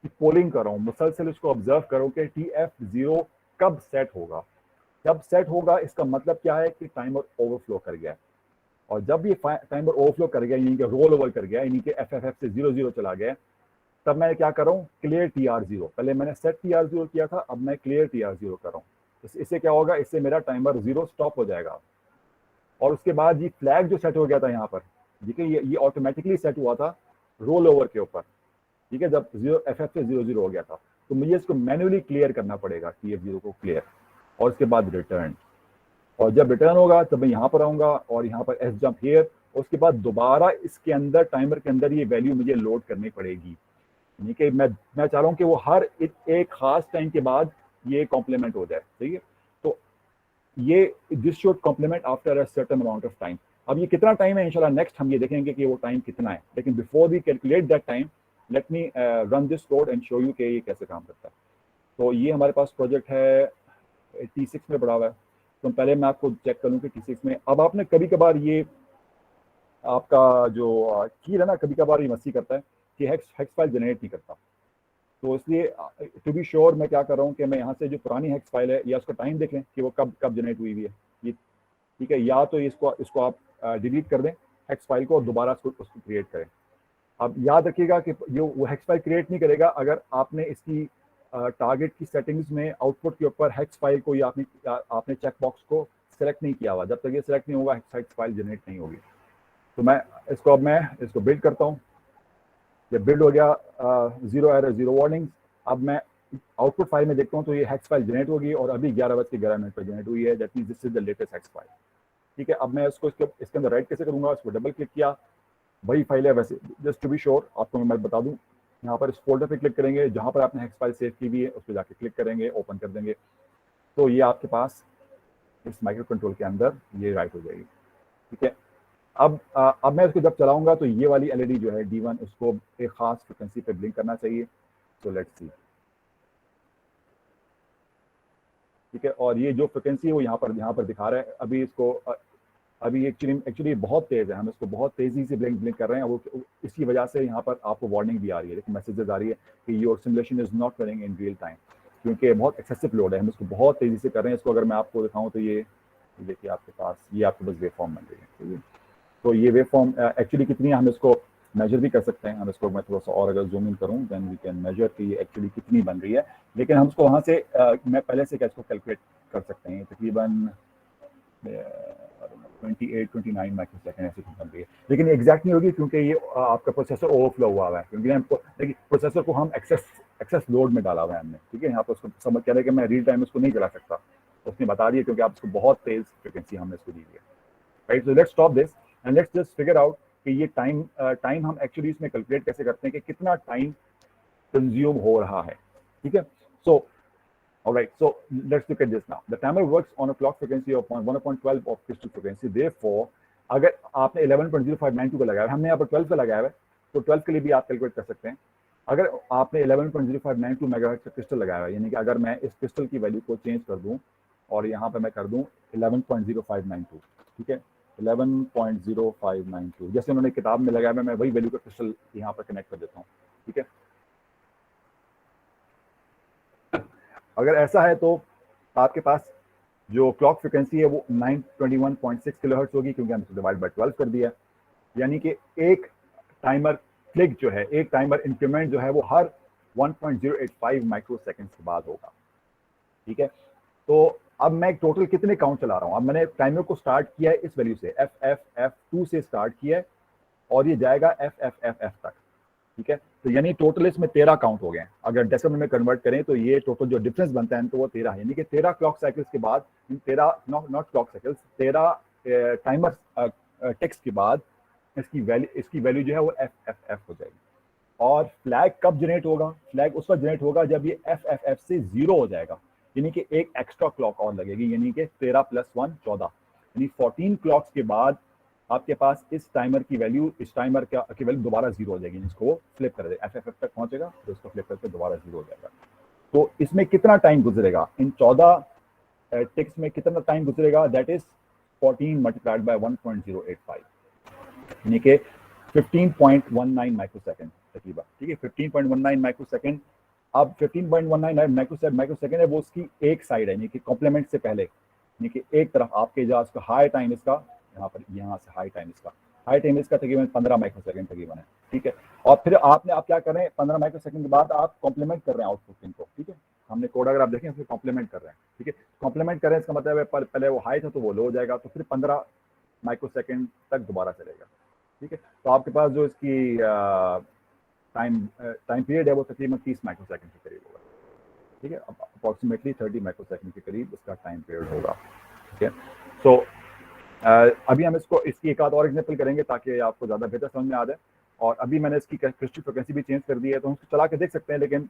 पोलिंग कर रहा हूँ, मुसलसल इसको ऑब्जर्व करो कि TF0 कब सेट होगा। जब सेट होगा इसका मतलब क्या है कि टाइमर ओवरफ्लो कर गया है, और जब ये टाइमर ओवरफ्लो कर गया, यानी कि रोल ओवर कर गया, यानी कि FFF से 00 चला गया, तब मैं क्या कर रहा हूँ, क्लियर TR0। पहले मैंने सेट TR0 किया था, अब मैं क्लियर TR0 कर रहा हूँ। इससे क्या होगा, इससे मेरा टाइमर 0 स्टॉप हो जाएगा। और उसके बाद ये फ्लैग जो सेट हो गया था यहाँ पर, देखिए ये ऑटोमेटिकली सेट हुआ था रोल ओवर के ऊपर। ठीक है, जब FF से 00 हो गया था, तो मुझे इसको मैन्युअली क्लियर करना पड़ेगा, TF0 को क्लियर, और उसके बाद रिटर्न। और जब रिटर्न होगा तब मैं यहाँ पर आऊँगा और यहाँ पर S जंप हियर, उसके बाद दोबारा इसके अंदर टाइमर के अंदर ये वैल्यू मुझे लोड करनी पड़ेगी। यानी कि मैं चाह रहा हूँ कि वो हर एक खास टाइम के बाद ये कॉम्प्लीमेंट हो जाए। ठीक है, तो ये this should complement after a certain amount of time. अब ये कितना टाइम है, इंशाल्लाह नेक्स्ट हम ये देखेंगे कि वो टाइम कितना है, लेकिन before we calculate that time, let me run this code and show you कि ये कैसे काम करता है। तो ये हमारे पास प्रोजेक्ट है T6 में पड़ा हुआ है, तो पहले मैं आपको चेक करूँ कि T6 में, अब आपने कभी कभार ये आपका जो की है ना, कभी कभार ये मस्ती करता है कि हेक्स फाइल जनरेट नहीं करता। तो इसलिए टू बी श्योर मैं क्या कर रहा हूँ कि मैं यहाँ से जो पुरानी हेक्स फाइल है, या उसका टाइम देख लें कि वो कब जनरेट हुई है ये। ठीक है, या तो इसको आप डिलीट कर दें हेक्स फाइल को, और दोबारा उसको क्रिएट करें। अब याद रखिएगा कि वो हेक्स फाइल क्रिएट नहीं करेगा अगर आपने इसकी टारगेट की सेटिंग्स में आउटपुट के ऊपर हेक्स फाइल को, या आपने चेक बॉक्स को सिलेक्ट नहीं किया हुआ। जब तक ये सिलेक्ट नहीं होगा हेक्स फाइल जनरेट नहीं होगी। तो मैं इसको बिल्ड करता हूँ। जब बिल्ड हो गया, 0 एरर 0 वार्निंग, अब मैं आउटपुट फाइल में देखता हूँ तो ये हेक्स फाइल जनरेट होगी, और अभी 11:11 पर जनरेट हुई है। That means this is the latest hex file. ठीक है, अब मैं इसको इसके अंदर राइट कैसे करूँगा, इसको डबल क्लिक किया, वही फाइल है वैसे, जस्ट टू बी श्योर आपको मैं बता दूं, यहाँ पर इस फोल्डर पे क्लिक करेंगे, जहाँ पर आपने हेक्स फाइल सेव की हुई है उस पर जाके क्लिक करेंगे, ओपन कर देंगे, तो ये आपके पास इस माइक्रो कंट्रोल के अंदर ये राइट हो जाएगी। ठीक है, अब मैं इसको जब चलाऊंगा तो ये वाली एलईडी जो है D1, उसको एक खास फ्रिक्वेंसी पे ब्लिंक करना चाहिए। तो लेट्स सी। ठीक है, और ये जो फ्रिक्वेंसी है वो यहाँ पर दिखा रहा है। अभी इसको अभी एक्चुअली बहुत तेज़ है, हम इसको बहुत तेज़ी से ब्लिंक कर रहे हैं, वो इसकी वजह से यहाँ पर आपको वार्निंग भी आ रही है, लेकिन मैसेजेस आ रही है कि your simulation is not running in real time, क्योंकि बहुत एक्सेसिव लोड है, हम इसको बहुत तेज़ी से कर रहे हैं। इसको अगर मैं आपको दिखाऊँ तो ये देखिए आपके पास, ये आपके पास वेव फॉर्म बन रही है। ठीक है, तो ये वेव फॉर्म एक्चुअली कितनी है, हम इसको मेजर भी कर सकते हैं हम इसको। मैं थोड़ा सा और अगर जूम इन करूं देन वी कैन मेजर कि एक्चुअली कितनी बन रही है, लेकिन हम उसको वहाँ से मैं पहले से क्या इसको कैलकुलेट कर सकते हैं। तकरीबन 28-29 माइक्रोसेकंड ऐसी कुछ बन रही है, लेकिन एग्जैक्ट नहीं होगी क्योंकि ये आपका प्रोसेसर ओवरफ्लो हुआ है, क्योंकि हमको देखिए प्रोसेसर को हम एक्सेस लोड में डाला हुआ है हमने, ठीक है। यहाँ पर उसको समझ कह रहे हैं कि मैं रियल टाइम उसको नहीं चला सकता, तो उसने बता दिया क्योंकि आप उसको बहुत तेज फ्रिक्वेंसी हमने इसको दी है, right. So let's stop this and let's just figure out कि ये टाइम हम एक्चुअली इसमें कैलकुलेट कैसे करते हैं कि कितना टाइम कंज्यूम हो रहा है, ठीक है। सो all right, so let's look at this now. The timer works on a clock frequency of 1/12 of crystal frequency. Therefore, अगर आपने 11.0592 का लगाया है, हमने यहाँ पर 12 का लगाया है, तो 12 के लिए भी आप कैलकुलेट कर सकते हैं। अगर आपने 11.0592 मेगाहर्ट्ज का क्रिस्टल लगाया है, यानी कि अगर मैं इस क्रिस्टल की वैल्यू को चेंज कर दूं और यहाँ पे मैं कर दूं 11.0592, ठीक है, 11.0592 जैसे उन्होंने किताब में लगाया है, मैं वही वैल्यू का क्रिस्टल यहाँ पर कनेक्ट कर देता हूँ, ठीक है। अगर ऐसा है तो आपके पास जो क्लॉक फ्रिक्वेंसी है वो 921.6 किलोहर्ट्ज होगी, क्योंकि हमने डिवाइड बाय 12 कर दिया, यानी कि एक टाइमर क्लिक जो है, एक टाइमर इंक्रीमेंट जो है वो हर 1.085 माइक्रोसेकंड के बाद होगा, ठीक है। तो अब मैं टोटल कितने काउंट चला रहा हूँ, अब मैंने टाइमर को स्टार्ट किया है इस वैल्यू से FFF2 से स्टार्ट किया है और ये जाएगा FFFF तक, ठीक है। तो यानी टोटल इसमें 13 काउंट हो गए। अगर डेसिमल में कन्वर्ट करें तो ये टोटल जो डिफरेंस बनता है तो वो 13 है, यानी कि 13 क्लॉक साइकिल्स के बाद, 13 not clock cycles, 13 timer ticks के बाद इसकी वैल्यू जो है वो FFF हो जाएगी। और फ्लैग कब जनरेट होगा, फ्लैग उस वक्त जनरेट होगा जब ये FFF से 0 हो जाएगा, यानी कि एक एक्स्ट्रा क्लॉक और लगेगी, यानी कि 13 + 1 14, यानी 14 क्लॉक्स के बाद आपके पास इस टाइमर की वैल्यू, इस टाइमर की वैल्यू दोबारा 0 हो जाएगी, जिसको वो फ्लिप कर देगा, FFF तक पहुंचेगा तो इसको फ्लिप करके दोबारा 0 हो जाएगा। तो इसमें कितना टाइम गुजरेगा, इन 14 टिक्स में कितना टाइम गुजरेगा, दैट इज 14 मल्टीप्लाइड बाय 1.085, यानी कि 15.19 माइक्रोसेकंड तकरीबन, ठीक है, 15.19 माइक्रोसेकंड। अब 15.19 माइक्रोसेकंड है वो उसकी एक साइड है, यानी कि कॉम्प्लीमेंट से पहले, यानी कि एक तरफ आपके जहाँ इसका हाई टाइम इसका यहाँ से हाई टाइम इसका तकरीबन 15 माइक्रोसेकंड तकरीबन है, ठीक है। और फिर आपने आप क्या कर रहे हैं, 15 माइक्रोसेकंड के बाद आप कॉम्प्लीमेंट कर रहे हैं आउटपुट को, ठीक है। हमने कोड अगर आप देखें फिर कॉम्प्लीमेंट कर रहे हैं, ठीक है। कॉम्प्लीमेंट कर रहे हैं इसका मतलब है पहले वो हाई था तो वो लो हो जाएगा, तो फिर 15 माइक्रोसेकंड तक दोबारा चलेगा, ठीक है। तो आपके पास जो इसकी टाइम पीरियड है वो तकरीबन 30 माइक्रोसेकंड के करीब होगा, ठीक है। अप्रॉक्सीमेटली 30 माइक्रोसेकंड के करीब इसका टाइम पीरियड होगा, ठीक है। सो अभी हम इसकी एक आध और एग्जांपल करेंगे ताकि आपको ज़्यादा बेहतर समझ में आ जाए। और अभी मैंने इसकी क्रिस्टल फ्रिक्वेंसी भी चेंज कर दी है, तो हम इसको चला के देख सकते हैं, लेकिन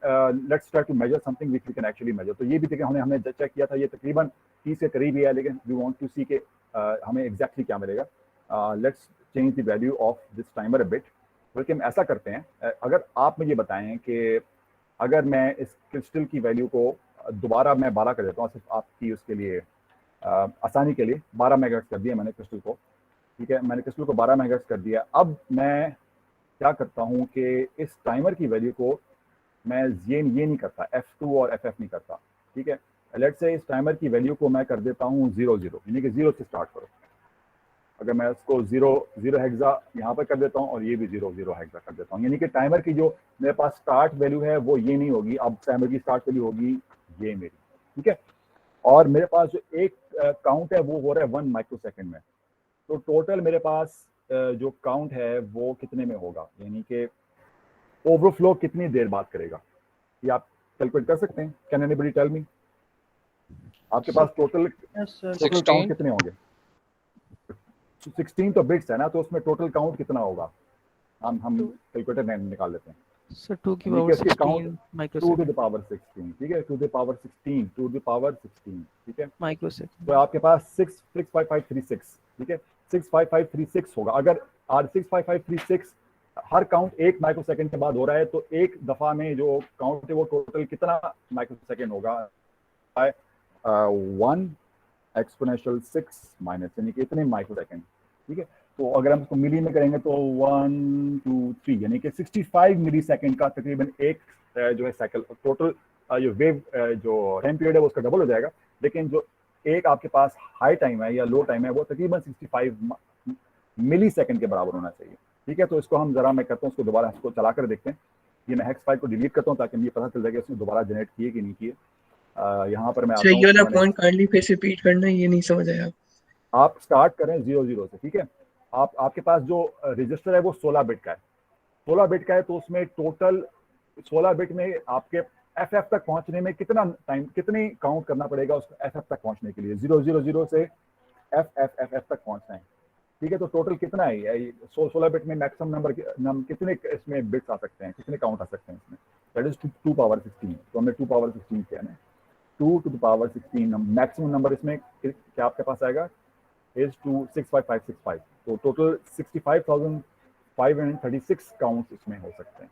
let's try to measure something which we can actually measure. तो ये भी देखिए हमने चेक किया था, ये तकरीबन 30 के करीब ही है, लेकिन वी वांट टू सी के हमें एग्जैक्टली क्या मिलेगा। Let's change the value of this timer a bit. बल्कि हम ऐसा करते हैं, अगर आप मुझे बताएं कि अगर मैं इस क्रिस्टल की वैल्यू को दोबारा मैं 12 कर देता हूँ, सिर्फ आपकी उसके लिए आसानी के लिए 12 मेगाहर्ट्ज कर दिया मैंने क्रिस्टल को, ठीक है। मैंने क्रिस्टल को 12 मेगाहर्ट्ज कर दिया। अब मैं क्या करता हूँ कि इस टाइमर की वैल्यू को मैं ये नहीं करता, F2 और FF नहीं करता, ठीक है। लेट्स से इस टाइमर की वैल्यू को मैं कर देता हूँ 0 यानी कि 0 से स्टार्ट करो। अगर मैं इसको 0 हेक्सा यहाँ पर कर देता हूँ और ये भी 0 हेक्सा कर देता हूँ, यानी कि टाइमर की जो मेरे पास स्टार्ट वैल्यू है वो ये नहीं होगी, अब टाइमर की स्टार्ट वैल्यू होगी ये मेरी, ठीक है। और मेरे पास जो एक काउंट है वो हो रहा है 1 माइक्रोसेकंड में, तो टोटल मेरे पास जो काउंट है वो कितने में होगा, यानी कि ओवरफ्लो कितनी देर बाद करेगा, ये आप कैलकुलेट कर सकते हैं। कैन एनीबॉडी टेल मी, आपके पास टोटल काउंट कितने होंगे? 16 तो बिट्स है ना, तो उसमें टोटल काउंट कितना होगा, हम कैलकुलेटर निकाल लेते हैं। सर 2 की power 16 microsecond, 2 to the power 16, ठीक है, 2 to the power 16, ठीक है, माइक्रोसेकंड। तो आपके पास 65536, ठीक है, 65536 होगा। अगर 65536 हर काउंट 1 माइक्रोसेकंड के बाद हो रहा है, तो एक दफा में जो काउंट है वो टोटल कितना माइक्रोसेकंड होगा, 1 एक्सपोनेंशियल 6 माइनस, यानी कि इतने माइक्रोसेकंड, ठीक है। तो अगर हम इसको मिली में करेंगे तो 1 2 3 यानी कि 65 मिली सेकेंड का तकरीबन एक जो है साइकिल, टोटल जो वेव जो टाइम पीरियड है वो उसका डबल हो जाएगा। लेकिन जो एक आपके पास हाई टाइम है या लो टाइम है वो तकरीबन 65 मिली सेकेंड के बराबर होना चाहिए, ठीक है, तो इसको हम जरा मैं करता हूँ, इसको दोबारा इसको चला कर देखते हैं। ये मैं हेक्स फाइल को डिलीट करता हूँ ताकि मुझे पता चल जाए कि उसने दोबारा जनरेट किए कि नहीं किए। यहाँ पर मैं आता ये वाला हूँ, पॉइंट काइंडली फिर से रिपीट करना, ये नहीं समझ आया। आप स्टार्ट करें 00 से, ठीक है। आपके पास जो रजिस्टर है वो 16 बिट का है, 16 बिट का है, तो उसमें टोटल 16 बिट में आपके एफ तक पहुंचने में कितना टाइम, कितनी काउंट करना पड़ेगा उसको एफ तक पहुंचने के लिए, 000 से एफ तक पहुंचना है, ठीक है। तो टोटल कितना है, 16 बिट में मैक्सिमम नंबर कितने इसमें बिट्स आ सकते हैं, कितने काउंट आ सकते हैं इसमें, दैट इज 2 पावर 16। तो हमें 2 पावर 16 क्या है, 2 to the power 16 maximum number इसमें क्या आपके पास आएगा is to 65565। तो टोटल 65,536 काउंट्स इसमें हो सकते हैं,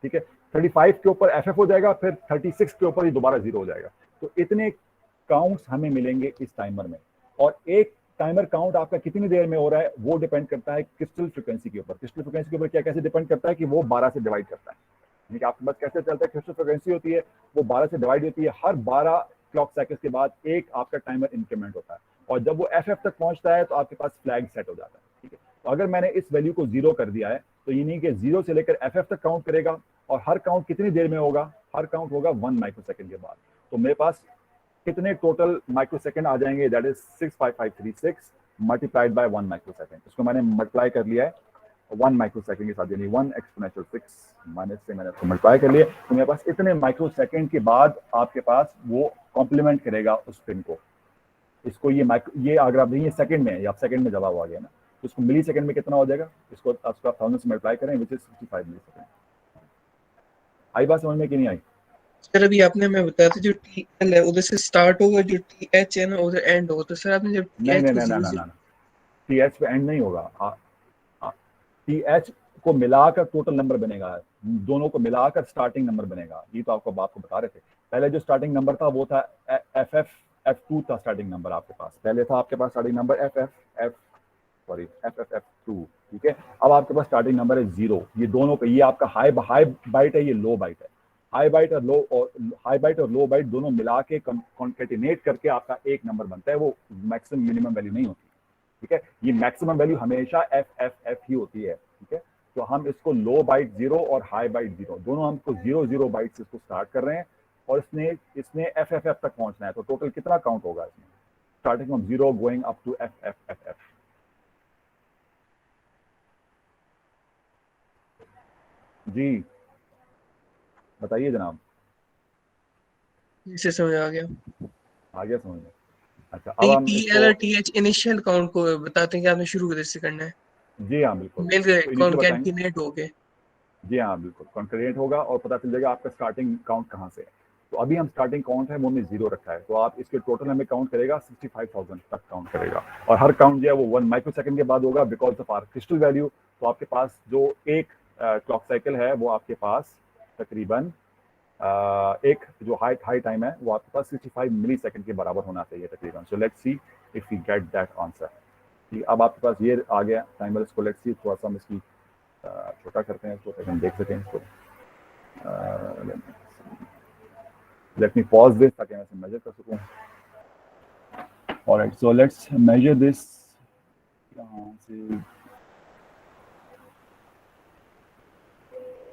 ठीक है। 35 के ऊपर एफएफ हो जाएगा, फिर 36 के ऊपर ही दोबारा 0 हो जाएगा। तो इतने काउंट्स हमें मिलेंगे इस टाइमर में। और एक टाइमर काउंट आपका कितनी देर में हो रहा है वो डिपेंड करता है क्रिस्टल फ्रिक्वेंसी के ऊपर। क्रिस्टल फ्रिक्वेंसी के ऊपर क्या कैसे डिपेंड करता है कि वो 12 से डिवाइड करता है, यानी कि आपके पास कैसे चलता है, क्रिस्टल फ्रिक्वेंसी होती है वो 12 से डिवाइड होती है, हर 12 क्लॉक साइकिल्स के बाद एक आपका टाइमर इंक्रीमेंट होता है, और जब वो एफ तक पहुंचता है तो आपके पास फ्लैग सेट हो जाता है, ठीक है। तो अगर मैंने इस वैल्यू को 0 कर दिया है तो ये नहीं कि 0 से लेकर एफ तक काउंट करेगा, और हर काउंट कितनी देर में होगा, हर काउंट होगा 1 माइक्रोसेकंड के बाद। तो मेरे पास कितने टोटल माइक्रोसेकंड आ जाएंगे, that is 65536 multiplied by 1 microsecond. इसको मैंने मल्टीप्लाई कर लिया है 1 माइक्रोसेकंड के साथ, यानी 1 एक्सपोनेंशियल 6 माइनस से मैंने इसको मल्टीप्लाई कर लिया। तो मेरे पास इतने माइक्रोसेकंड के बाद आपके पास वो कॉम्प्लीमेंट करेगा उस पिन को। इसको ये अगर आप देखिए सेकंड में है, आप सेकंड में जवाब आ गया ना, तो इसको मिली सेकंड में कितना हो जाएगा, इसको आप 1000 से मल्टीप्लाई करें विच इज 65 मिली सेकंड। आई बात समझ में कि नहीं आई? सर अभी आपने मैं बताया था जो टीएल है उधर से स्टार्ट होगा, जो टीएच है ना उधर एंड होगा। तो सर आपने जब नहीं टीएच नहीं को नहीं नहीं, टीएच पे एंड नहीं होगा, टीएच को मिलाकर टोटल नंबर बनेगा, दोनों को मिलाकर स्टार्टिंग नंबर बनेगा। ये तो आपको बता रहे थे, पहले जो स्टार्टिंग नंबर था वो था F2 था स्टार्टिंग नंबर आपके पास, पहले था आपके पास स्टार्टिंग नंबर FF2, ठीक है। अब आपके पास स्टार्टिंग नंबर है 0। ये दोनों का, ये आपका हाई बाइट है, ये लो बाइट है। हाई बाइट और लो बाइट दोनों मिला के कॉन्केटिनेट करके आपका एक नंबर बनता है, वो मैक्सिमम मिनिमम वैल्यू नहीं होती, ठीक है। ये मैक्सिमम वैल्यू हमेशा एफ ही होती है, ठीक है। तो हम इसको लो बाइट 0 और हाई बाइट 0 दोनों हमको 0 बाइट से इसको स्टार्ट कर रहे हैं, और इसने एफ तक पहुंचना है। तो टोटल कितना काउंट होगा इसमें, starting from 0 going up to F. जी बताइए जनाब। इसे समझ आ गया। आ गया समझ में? अच्छा, अब हम टीएल और इसको, टीएच इनिशियल काउंट को बताते हैं कि आपने शुरू कैसे करना है। जी हाँ बिल्कुल, मिल गए कॉन्कैटिनेट हो गए। जी हाँ बिल्कुल, कॉन्करेंट होगा और पता चल जाएगा आपका स्टार्टिंग काउंट कहाँ से है। तो अभी हम स्टार्टिंग काउंट है वो हमने 0 रखा है, तो आप इसके टोटल हमें काउंट करेगा 65,000 तक काउंट करेगा, और हर काउंट जो है वो 1 माइक्रोसेकंड के बाद होगा because of our crystal value. तो आपके पास जो एक क्लॉक साइकिल है वो आपके पास तकरीबन एक जो हाई टाइम है वो आपके पास 65 मिली सेकेंड के बराबर होना चाहिए तकरीबन। So let's see if we get that answer. ठीक, अब आपके पास ये आ गया टाइमर। इसको लेट्स सी, थोड़ा सा हम इसकी छोटा करते हैं तो हम देख सकें इसको। लेट मी पॉज दिस ताकि मैं इसे मेजर कर सकूं। Alright, so let's measure this.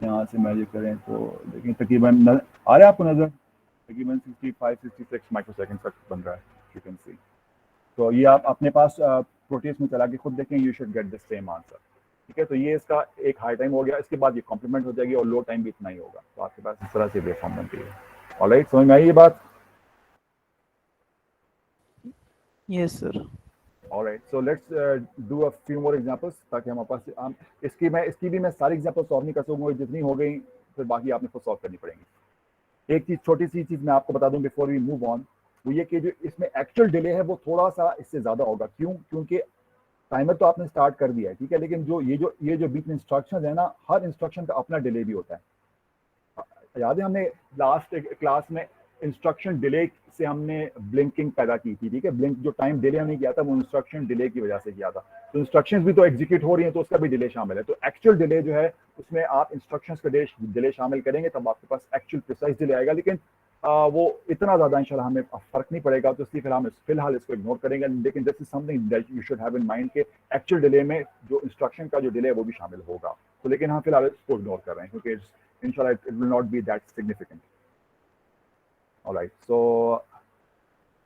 यहाँ से मेजर करें तो देखिए तकरीबन आ रहा है आपको नजर, तकरीबन 65-66 माइक्रोसेकंड तक बन रहा है, यू कैन सी। तो ये आप अपने पास प्रोटीज में चला के खुद देखें, you should get the same answer. ठीक है, तो ये इसका एक हाई टाइम हो गया, इसके बाद ये कॉम्प्लीमेंट हो जाएगी और लो टाइम भी इतना ही होगा। तो आपके पास इस तरह से वेव फॉर्म बनती है। ऑलराइट, समझ में आई ये बात? Yes sir. Alright, so let's do a few more examples ताकि हम इसकी भी मैं सारी एग्जांपल सॉल्व नहीं कर सकूंगा, जितनी हो गई फिर बाकी आपने खुद सॉल्व करनी पड़ेंगी। एक चीज, छोटी सी चीज मैं आपको बता दूं बिफोर वी मूव ऑन, वो ये कि जो इसमें एक्चुअल डिले है वो थोड़ा सा इससे ज्यादा होगा। क्यों? क्योंकि टाइमर तो आपने स्टार्ट कर दिया है, ठीक है, लेकिन जो ये जो बीच में इंस्ट्रक्शंस है ना, हर इंस्ट्रक्शन का अपना डिले भी होता है। याद है हमने लास्ट क्लास में इंस्ट्रक्शन डिले से हमने ब्लिंकिंग पैदा की थी, ठीक है। ब्लिंक जो टाइम डिले हमने किया था वो इंस्ट्रक्शन डिले की वजह से किया था। तो इंस्ट्रक्शंस भी तो एग्जीक्यूट हो रही हैं तो उसका भी डिले शामिल है। तो एक्चुअल डिले जो है उसमें आप इंस्ट्रक्शंस का डिले शामिल करेंगे तब आपके पास एक्चुअल प्रिसाइज डिले आएगा। लेकिन वो इतना ज़्यादा इंशाल्लाह हमें फ़र्क नहीं पड़ेगा, तो इसलिए फिलहाल इसको इग्नोर करेंगे। लेकिन this is something that you should have in mind के एक्चुअल डिले में जो इंस्ट्रक्शन का जो डिले है वो भी शामिल होगा। तो लेकिन हम फिलहाल इसको इग्नोर कर रहे हैं क्योंकि इंशाल्लाह it will not be that significant. Alright, so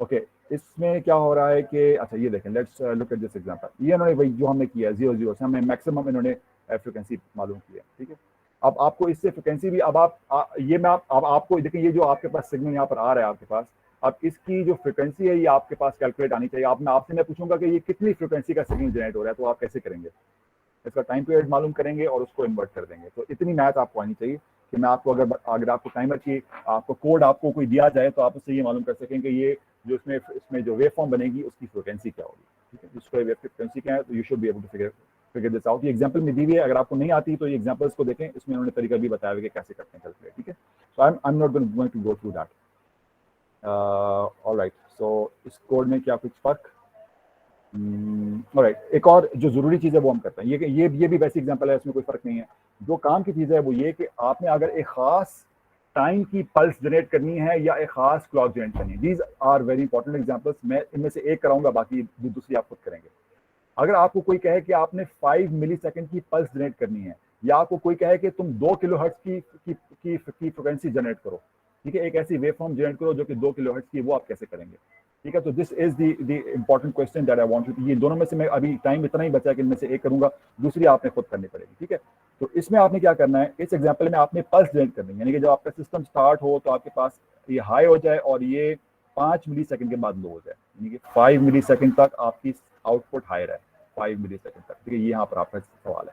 okay, इसमें क्या हो रहा है कि अच्छा ये देखें, let's look at this example. ये इन्होंने वही जो हमने किया 0 से हमें मैक्सिमम इन्होंने फ्रिक्वेंसी मालूम की है, ठीक है। अब आपको इससे फ्रिक्वेंसी भी अब आपको देखिए, ये जो आपके पास सिग्नल यहाँ पर आ रहा है आपके पास, अब इसकी जो फ्रिक्वेंसी है ये आपके पास कैलकुलेट आनी चाहिए। आपसे मैं पूछूंगा कि ये कितनी फ्रिक्वेंसी का सिग्नल जनरेट हो रहा है, तो आप कैसे करेंगे? इसका टाइम पीरियड मालूम करेंगे और उसको इन्वर्ट कर देंगे। तो इतनी मैथ आपको आनी चाहिए कि मैं आपको अगर आपको टाइमर की आपको कोड आपको कोई दिया जाए तो आप उससे ये मालूम कर सकें कि ये जो इसमें जो वेव फॉर्म बनेगी उसकी फ्रिक्वेंसी क्या होगी, ठीक है। जिसको वेव फ्रिक्वेंसी क्या है, तो you should be able to figure this out. ये एग्जांपल में दी हुई है, अगर आपको नहीं आती तो ये एग्जांपल्स को देखें, इसमें उन्होंने तरीका भी बताया हुआ कि कैसे करते हैं कैलकुलेट, ठीक है। So I am not going to go through that. Alright, so इस कोड में क्या कुछ फर्क? ऑलराइट, एक और जो जरूरी चीज़ है वो हम करते हैं। ये भी वैसी एग्जांपल है, इसमें कोई फर्क नहीं है। जो काम की चीज़ है वो ये कि आपने अगर एक खास टाइम की पल्स जनरेट करनी है या एक खास क्लॉक जनरेट करनी है, these are very important examples. मैं इनमें से एक कराऊंगा, बाकी दूसरी आप खुद करेंगे। अगर आपको कोई कहे कि आपने 5 मिलीसेकंड की पल्स जनरेट करनी है, या आपको कोई कहे कि तुम 2 किलोहर्ट्ज की फ्रिक्वेंसी जनरेट करो, ठीक है, एक ऐसी वेव फॉर्म जनरेट करो जो कि 2 किलोहर्ट्ज की, वो आप कैसे करेंगे, ठीक है। तो this is the important question that I want you. ये दोनों में से मैं अभी टाइम इतना ही बचा है कि इनमें से एक करूंगा, दूसरी आपने खुद करनी पड़ेगी, ठीक है। तो इसमें आपने क्या करना है, इस एग्जांपल में आपने पल्स जनरेट करनी है, यानी कि जब आपका सिस्टम स्टार्ट हो तो आपके पास ये हाई हो जाए और ये 5 मिलीसेकंड के बाद लो हो जाए, यानी कि 5 मिलीसेकंड तक आपकी आउटपुट हाई रहे, 5 मिलीसेकंड तक, ठीक है। ये यहाँ पर आपका सवाल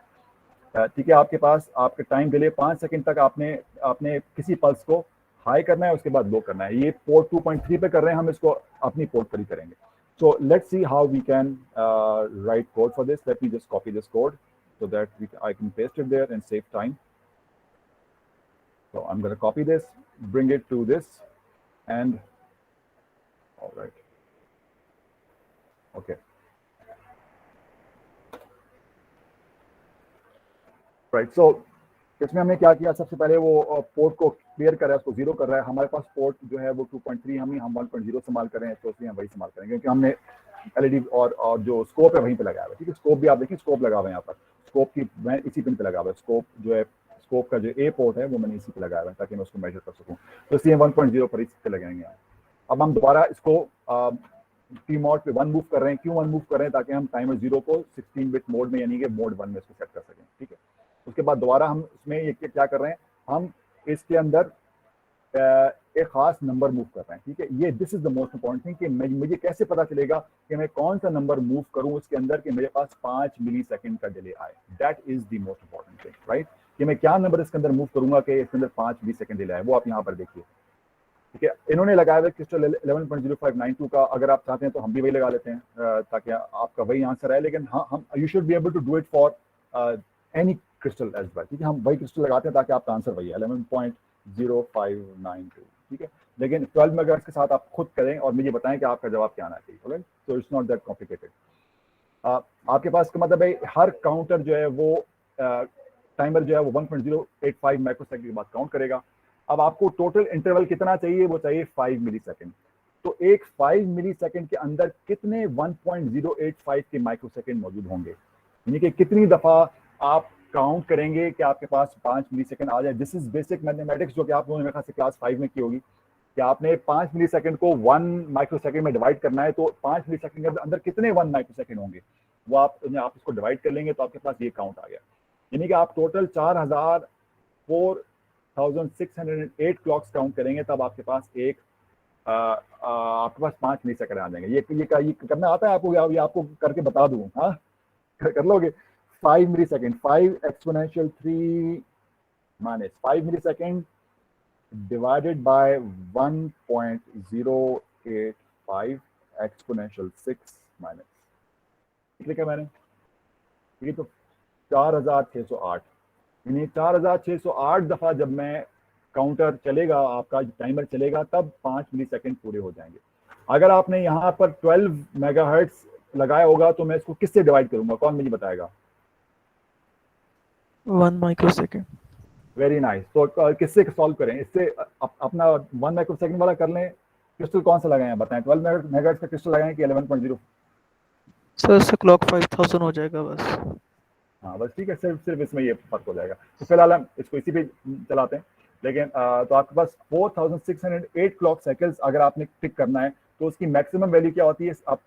है, ठीक है। आपके पास आपके टाइम डिले 5 सेकंड तक आपने किसी पल्स को हाई करना है, उसके बाद लो करना है। ये पोर्ट 2.3 पे कर रहे हैं, हम इसको अपनी पोर्ट पर ही करेंगे। So let's see how we can write code for this. Let me just copy this code so that I can paste it there and save time. So I'm going to copy this, bring it to this, and all right. Okay. Right. So इसमें हमने क्या किया, सबसे पहले वो port को clear कर रहा है, उसको 0 कर रहा है। हमारे पास पोर्ट जो है वो 2.3 हम 1.0 इस्तेमाल कर रहे हैं, तो इसलिए हम वही इस्तेमाल करेंगे क्योंकि हमने एलईडी और जो स्कोप है वहीं पे लगाया हुआ है, ठीक है। स्कोप भी आप देखिए, स्कोप लगा हुआ है यहाँ पर, स्कोप की मैं इसी पिन पे लगा हुआ है। स्कोप जो है, स्कोप का जो ए पोर्ट है वो मैंने इसी पे लगाया हुआ है ताकि मैं उसको मेजर कर सकूँ, तो इसलिए 1.0 पर इसी पे लगाएंगे। अब हम दोबारा इसको टी मोड पे 1 मूव कर रहे हैं। क्यों 1 मूव कर रहे हैं? ताकि हम टाइमर 0 को 16 बिट मोड में यानी कि मोड 1 में इसको सेट कर सकें, ठीक है। उसके बाद दोबारा हम इसमें ये क्या कर रहे हैं, हम इसके अंदर एक खास नंबर मूव कर रहे हैं, ठीक है। ये this is the most important thing कि मुझे कैसे पता चलेगा कि मैं कौन सा नंबर मूव करूं उसके अंदर कि मेरे पास 5 मिलीसेकंड का डिले आए। That is the most important thing, right, कि मैं क्या नंबर इसके अंदर मूव करूंगा कि इसके अंदर 5 मिलीसेकंड डिले आए, वो आप यहाँ पर देखिए, ठीक है। इन्होंने लगाया हुआ क्रिस्टल 11.0592 का, अगर आप चाहते हैं तो हम भी वही लगा लेते हैं ताकि आपका वही आंसर आए। लेकिन हाँ, हम you should be able to do it for any crystal as well, ठीक है। हम वही क्रिस्टल लगाते हैं ताकि आपका आंसर वही है 11.0592, ठीक है। लेकिन 12 मेगाहर्ट्ज के साथ आप खुद करें और मुझे बताएं कि आपका जवाब क्या आना चाहिए, okay. So it's not that complicated. आपके पास का मतलब है हर काउंटर जो है वो टाइमर जो है वो 1.085 माइक्रोसेकंड के बाद काउंट करेगा। अब आपको टोटल इंटरवल कितना चाहिए? वो चाहिए 5 मिलीसेकंड। तो एक 5 मिलीसेकंड के अंदर कितने 1.085 के माइक्रोसेकंड मौजूद होंगे, यानी कि कितनी दफा आप काउंट करेंगे कि आपके पास 5 मिलीसेकंड आ जाए। दिस इज बेसिक मैथमेटिक्स जो कि आप लोगों ने मेरे ख्याल से क्लास 5 में की होगी कि आपने 5 मिलीसेकंड को 1 माइक्रोसेकंड में डिवाइड करना है, तो 5 मिलीसेकंड के अंदर कितने 1 माइक्रोसेकंड होंगे वो आप इसको डिवाइड कर लेंगे तो आपके पास ये काउंट आ गया। यानी कि आप टोटल 4608 क्लॉक्स काउंट करेंगे तब आपके पास आपके पास 5 मिलीसेकंड आ जाएंगे। ये करना आता है आपको? ये आपको करके बता दूं? हाँ, कर लोगे? 5 millisecond, 5 exponential 3 minus 5 millisecond divided by 1.085 exponential 6 minus, लिखा मैंने, ये तो 4608, यानी 4608 दफा जब मैं काउंटर चलेगा, आपका टाइमर चलेगा, तब 5 मिलीसेकंड पूरे हो जाएंगे। अगर आपने यहाँ पर 12 मेगाहर्ट्ज लगाया होगा तो मैं इसको किससे डिवाइड करूंगा? कौन मुझे बताएगा? 1 माइक्रोसेकंड। Very nice. तो किससे सॉल्व करें इससे? अपना 1 माइक्रोसेकंड वाला कर लें। क्रिस्टल कौन सा लगाएं बताएं? 12 मेगाहर्ट्ज का क्रिस्टल लगाएं कि 11.0? सर इससे क्लॉक 5000 हो जाएगा बस। हाँ बस ठीक है, सिर्फ इसमें ये फर्क हो जाएगा। तो फिलहाल हम इसको इसी पे चलाते हैं। लेकिन तो आपके पास 4608 क्लॉक साइकिल्स अगर आपने टिक करना है तो उसकी मैक्सिमम वैल्यू क्या होती है? आप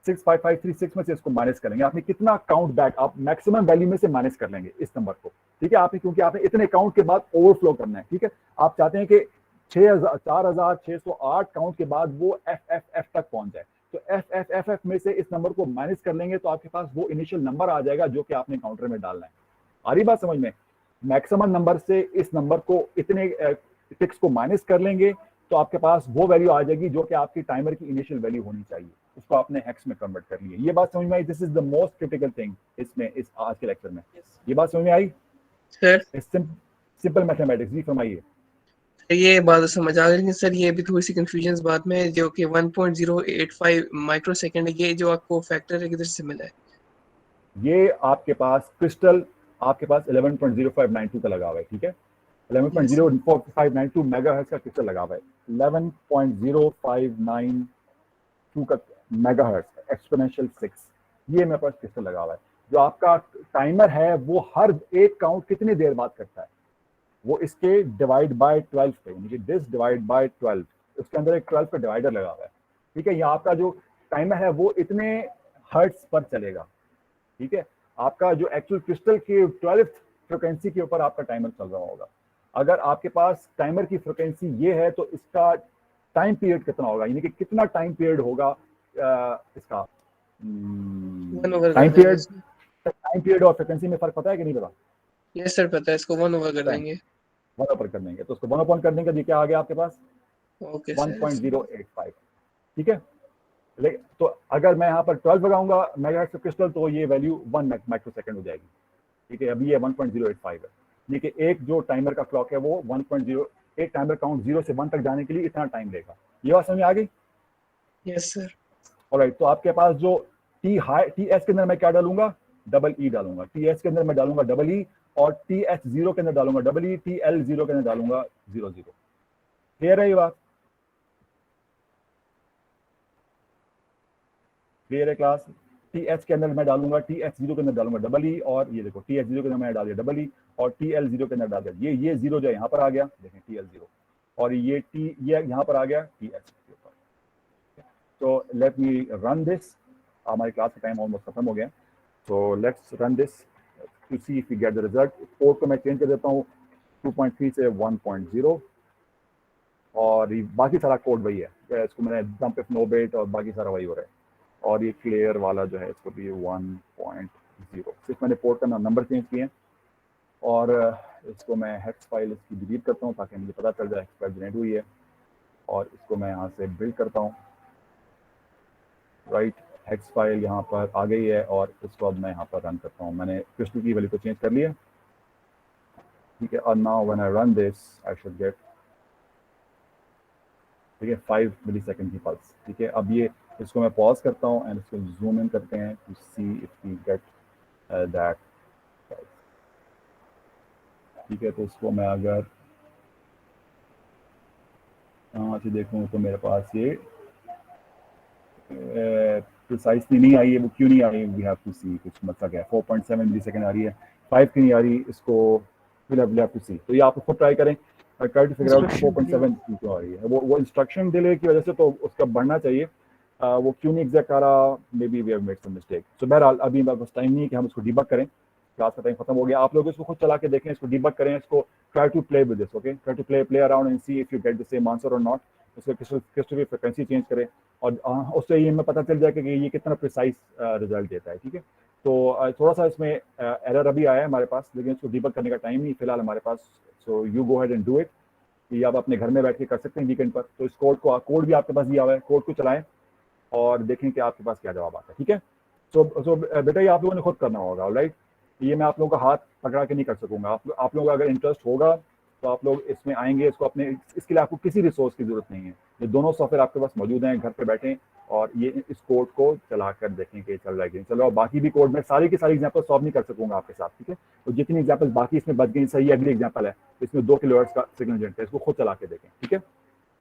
65536 में से इसको माइनस करेंगे। आपने कितना काउंट बैक आप मैक्सिमम वैल्यू में से माइनस कर लेंगे इस नंबर को, ठीक है? आपने क्योंकि आपने इतने काउंट के बाद ओवरफ्लो करना है, ठीक है? आप चाहते हैं कि 4608 काउंट के बाद वो एफ तक पहुंच जाए। तो एफ में से इस नंबर को माइनस कर लेंगे तो आपके पास वो इनिशियल नंबर आ जाएगा जो कि आपने काउंटर में डालना है। आ रही बात समझ में? मैक्सिमम नंबर से इस नंबर को इतने टिक्स को माइनस कर लेंगे तो आपके पास वो वैल्यू आ जाएगी जो कि आपकी टाइमर की इनिशियल वैल्यू होनी चाहिए। उसको आपने हेक्स में कन्वर्ट कर लिया। ये बात समझ में आई? This is the most critical thing इसमें, इस आज के लेक्चर में। ये बात समझ में आई? Sir simple mathematics. जी फरमाइए। ये बात तो समझ आ गई, लेकिन सर ये भी थोड़ी सी कंफ्यूजन इस बात में, जो कि 1.085 माइक्रोसेकंड, ये जो आपको फैक्टर है किधर से मिला है? ये आपके पास क्रिस्टल आपके पास 11.0592 का लगा हुआ है, ठीक है? 11.04592 मेगाहर्ट्ज का क्रिस्टल लगा हुआ है। 11.0592 का मेगाहर्ट्ज एक्सपोनेंशियल 6, ये मेरे पास क्रिस्टल लगा हुआ है। जो आपका टाइमर है वो हर एक काउंट कितनी देर बाद करता है? वो इसके डिवाइड बाय 12 पे, यानी कि दिस डिवाइड बाय 12, उसके अंदर एक 12 का डिवाइडर लगा हुआ है, ठीक है? यहाँ आपका जो टाइमर है वो इतने हर्ट्ज पर चलेगा, ठीक है? आपका जो एक्चुअल क्रिस्टल की 12th फ्रिक्वेंसी के ऊपर आपका टाइमर चल रहा होगा। अगर आपके पास टाइमर की फ्रिक्वेंसी ये है तो इसका टाइम पीरियड कितना होगा, यानी कि कितना टाइम पीरियड होगा इसका टाइम पीरियड और फ्रिक्वेंसी में फर्क पता है कि नहीं पता? यस सर पता है, इसको 1 ओवर कर देंगे। 1 ओवर कर देंगे तो उसको 1 अपॉन कर देंगे, ये क्या आ गया आपके पास? ओके 1.085, ठीक है? तो अगर मैं यहाँ पर 12 लगाऊंगा मेगाहर्ट्ज क्रिस्टल तो ये वैल्यू 1 माइक्रोसेकंड हो जाएगी, ठीक है? अभी ये 1.085 है, देखिए एक जो टाइमर का क्लॉक है वो 1.0, एक टाइमर काउंट 0 से 1 तक जाने के लिए इतना टाइम लेगा। ये बात समझ में आ गई? Yes sir. ऑलराइट, तो आपके पास जो टी एस के अंदर मैं क्या डालूंगा? डबल ई डालूंगा। टी एस के अंदर मैं डालूंगा डबल ई, और टी एच 0 के अंदर डालूंगा डबल ई, टी एल 0 के अंदर डालूंगा 0 0। क्लियर है ये बात? क्लियर है क्लास? टी एच के अंदर मैं डालूंगा, टी एच 0 के अंदर डालूंगा डबल ई, और ये देखो टी एच 0 के अंदर मैंने डाल दिया डबल ई, और टी एल 0 के अंदर डाल दिया ये 0 जो यहाँ पर आ गया, देखें टी एल 0, और ये यहाँ पर आ गया टी एच के ऊपर। तो लेट मी रन दिस। हमारी क्लास का टाइम ऑलमोस्ट खत्म हो गया, तो let's run this to see if we get the result. Code को मैं चेंज कर देता हूँ 2.3 से 1.0, और बाकी सारा कोड वही है। इसको मैंने डंप इफ नो बिट और बाकी सारा वही हो रहा है, और ये क्लियर वाला जो है इसको भी 1.0, सिर्फ मैंने पोर्ट का नंबर चेंज किए हैं। और इसको मैं हेक्स फाइल इसकी डिलीट करता हूँ ताकि मुझे पता चल जाए हेक्स फाइल जनरेट हुई है, और इसको मैं यहाँ से बिल्ड करता हूँ। राइट, हेक्स फाइल यहाँ पर आ गई है, और इसको अब मैं यहाँ पर रन करता हूँ। मैंने क्रिस्टल की वैल्यू को चेंज कर लिया, ठीक है? और now when I run this I should get, ठीक है, 5 मिलीसेकंड की पल्स, ठीक है? अब ये इसको मैं पॉज करता हूँ एंड इसको जूम इन करते हैं to see if we get that, ठीक है? तो इसको मैं अगर यहाँ से देखूँ तो मेरे पास ये प्रिसाइसली नहीं आई है। वो क्यों नहीं आई? वी हैव टू सी, कुछ मतलब है। 4.7 मिलीसेकंड आ रही है, 5 की नहीं आ रही, इसको विल हैव टू सी। तो ये आप खुद ट्राई करें, ट्राई टू फिगर आउट 4.7 क्यों आ रही है। वो इंस्ट्रक्शन डिले की वजह से तो उसका बढ़ना चाहिए, वो क्यों नहीं एग्जैक्ट आ रहा, maybe we have made some mistake. So बहरहाल अभी हमारे पास टाइम नहीं है कि हम इसको डिबग करें, क्लास का टाइम खत्म हो गया। आप लोग इसको खुद चला के देखें, इसको डिबग करें, इसको try to play with this, okay? Try to play around and see if you get the same answer और नॉट। उसके क्रिस्टल की फ्रिक्वेंसी चेंज करें, और उससे ये हमें पता चल जाएगा कि ये कितना प्रिसाइज रिजल्ट देता है, ठीक है? तो थोड़ा सा इसमें एरर अभी आया है हमारे पास, लेकिन इसको डिबग करने का टाइम नहीं फिलहाल हमारे पास। So you go ahead and do it. ये आप अपने घर में बैठ के कर सकते हैं वीकेंड पर। तो इस कोड भी आपके पास दिया हुआ है, कोड को चलाएं और देखें कि आपके पास क्या जवाब आता है, ठीक है? सो बेटा ये आप लोगों ने खुद करना होगा, राइट? ये मैं आप लोगों का हाथ पकड़ा के नहीं कर सकूंगा। आप लोगों का अगर इंटरेस्ट होगा तो आप लोग इसमें आएंगे, इसको अपने इसके लिए आपको किसी रिसोर्स की जरूरत नहीं है, ये दोनों सॉफ्टवेयर आपके पास मौजूद हैं, घर पे बैठें और ये इस कोड को चला कर देखें कि चल रहा है कि नहीं चलो। बाकी भी कोड में सारी की सारी एग्जाम्पल सॉल्व नहीं कर सकूंगा आपके साथ, ठीक है। तो जितनी एग्जाम्पल बाकी इसमें बच गई, सही अगली एग्जाम्पल है, इसमें 2 किलोहर्ट्ज का सिग्नल जनरेटर है, इसको खुद चला के देखें, ठीक है।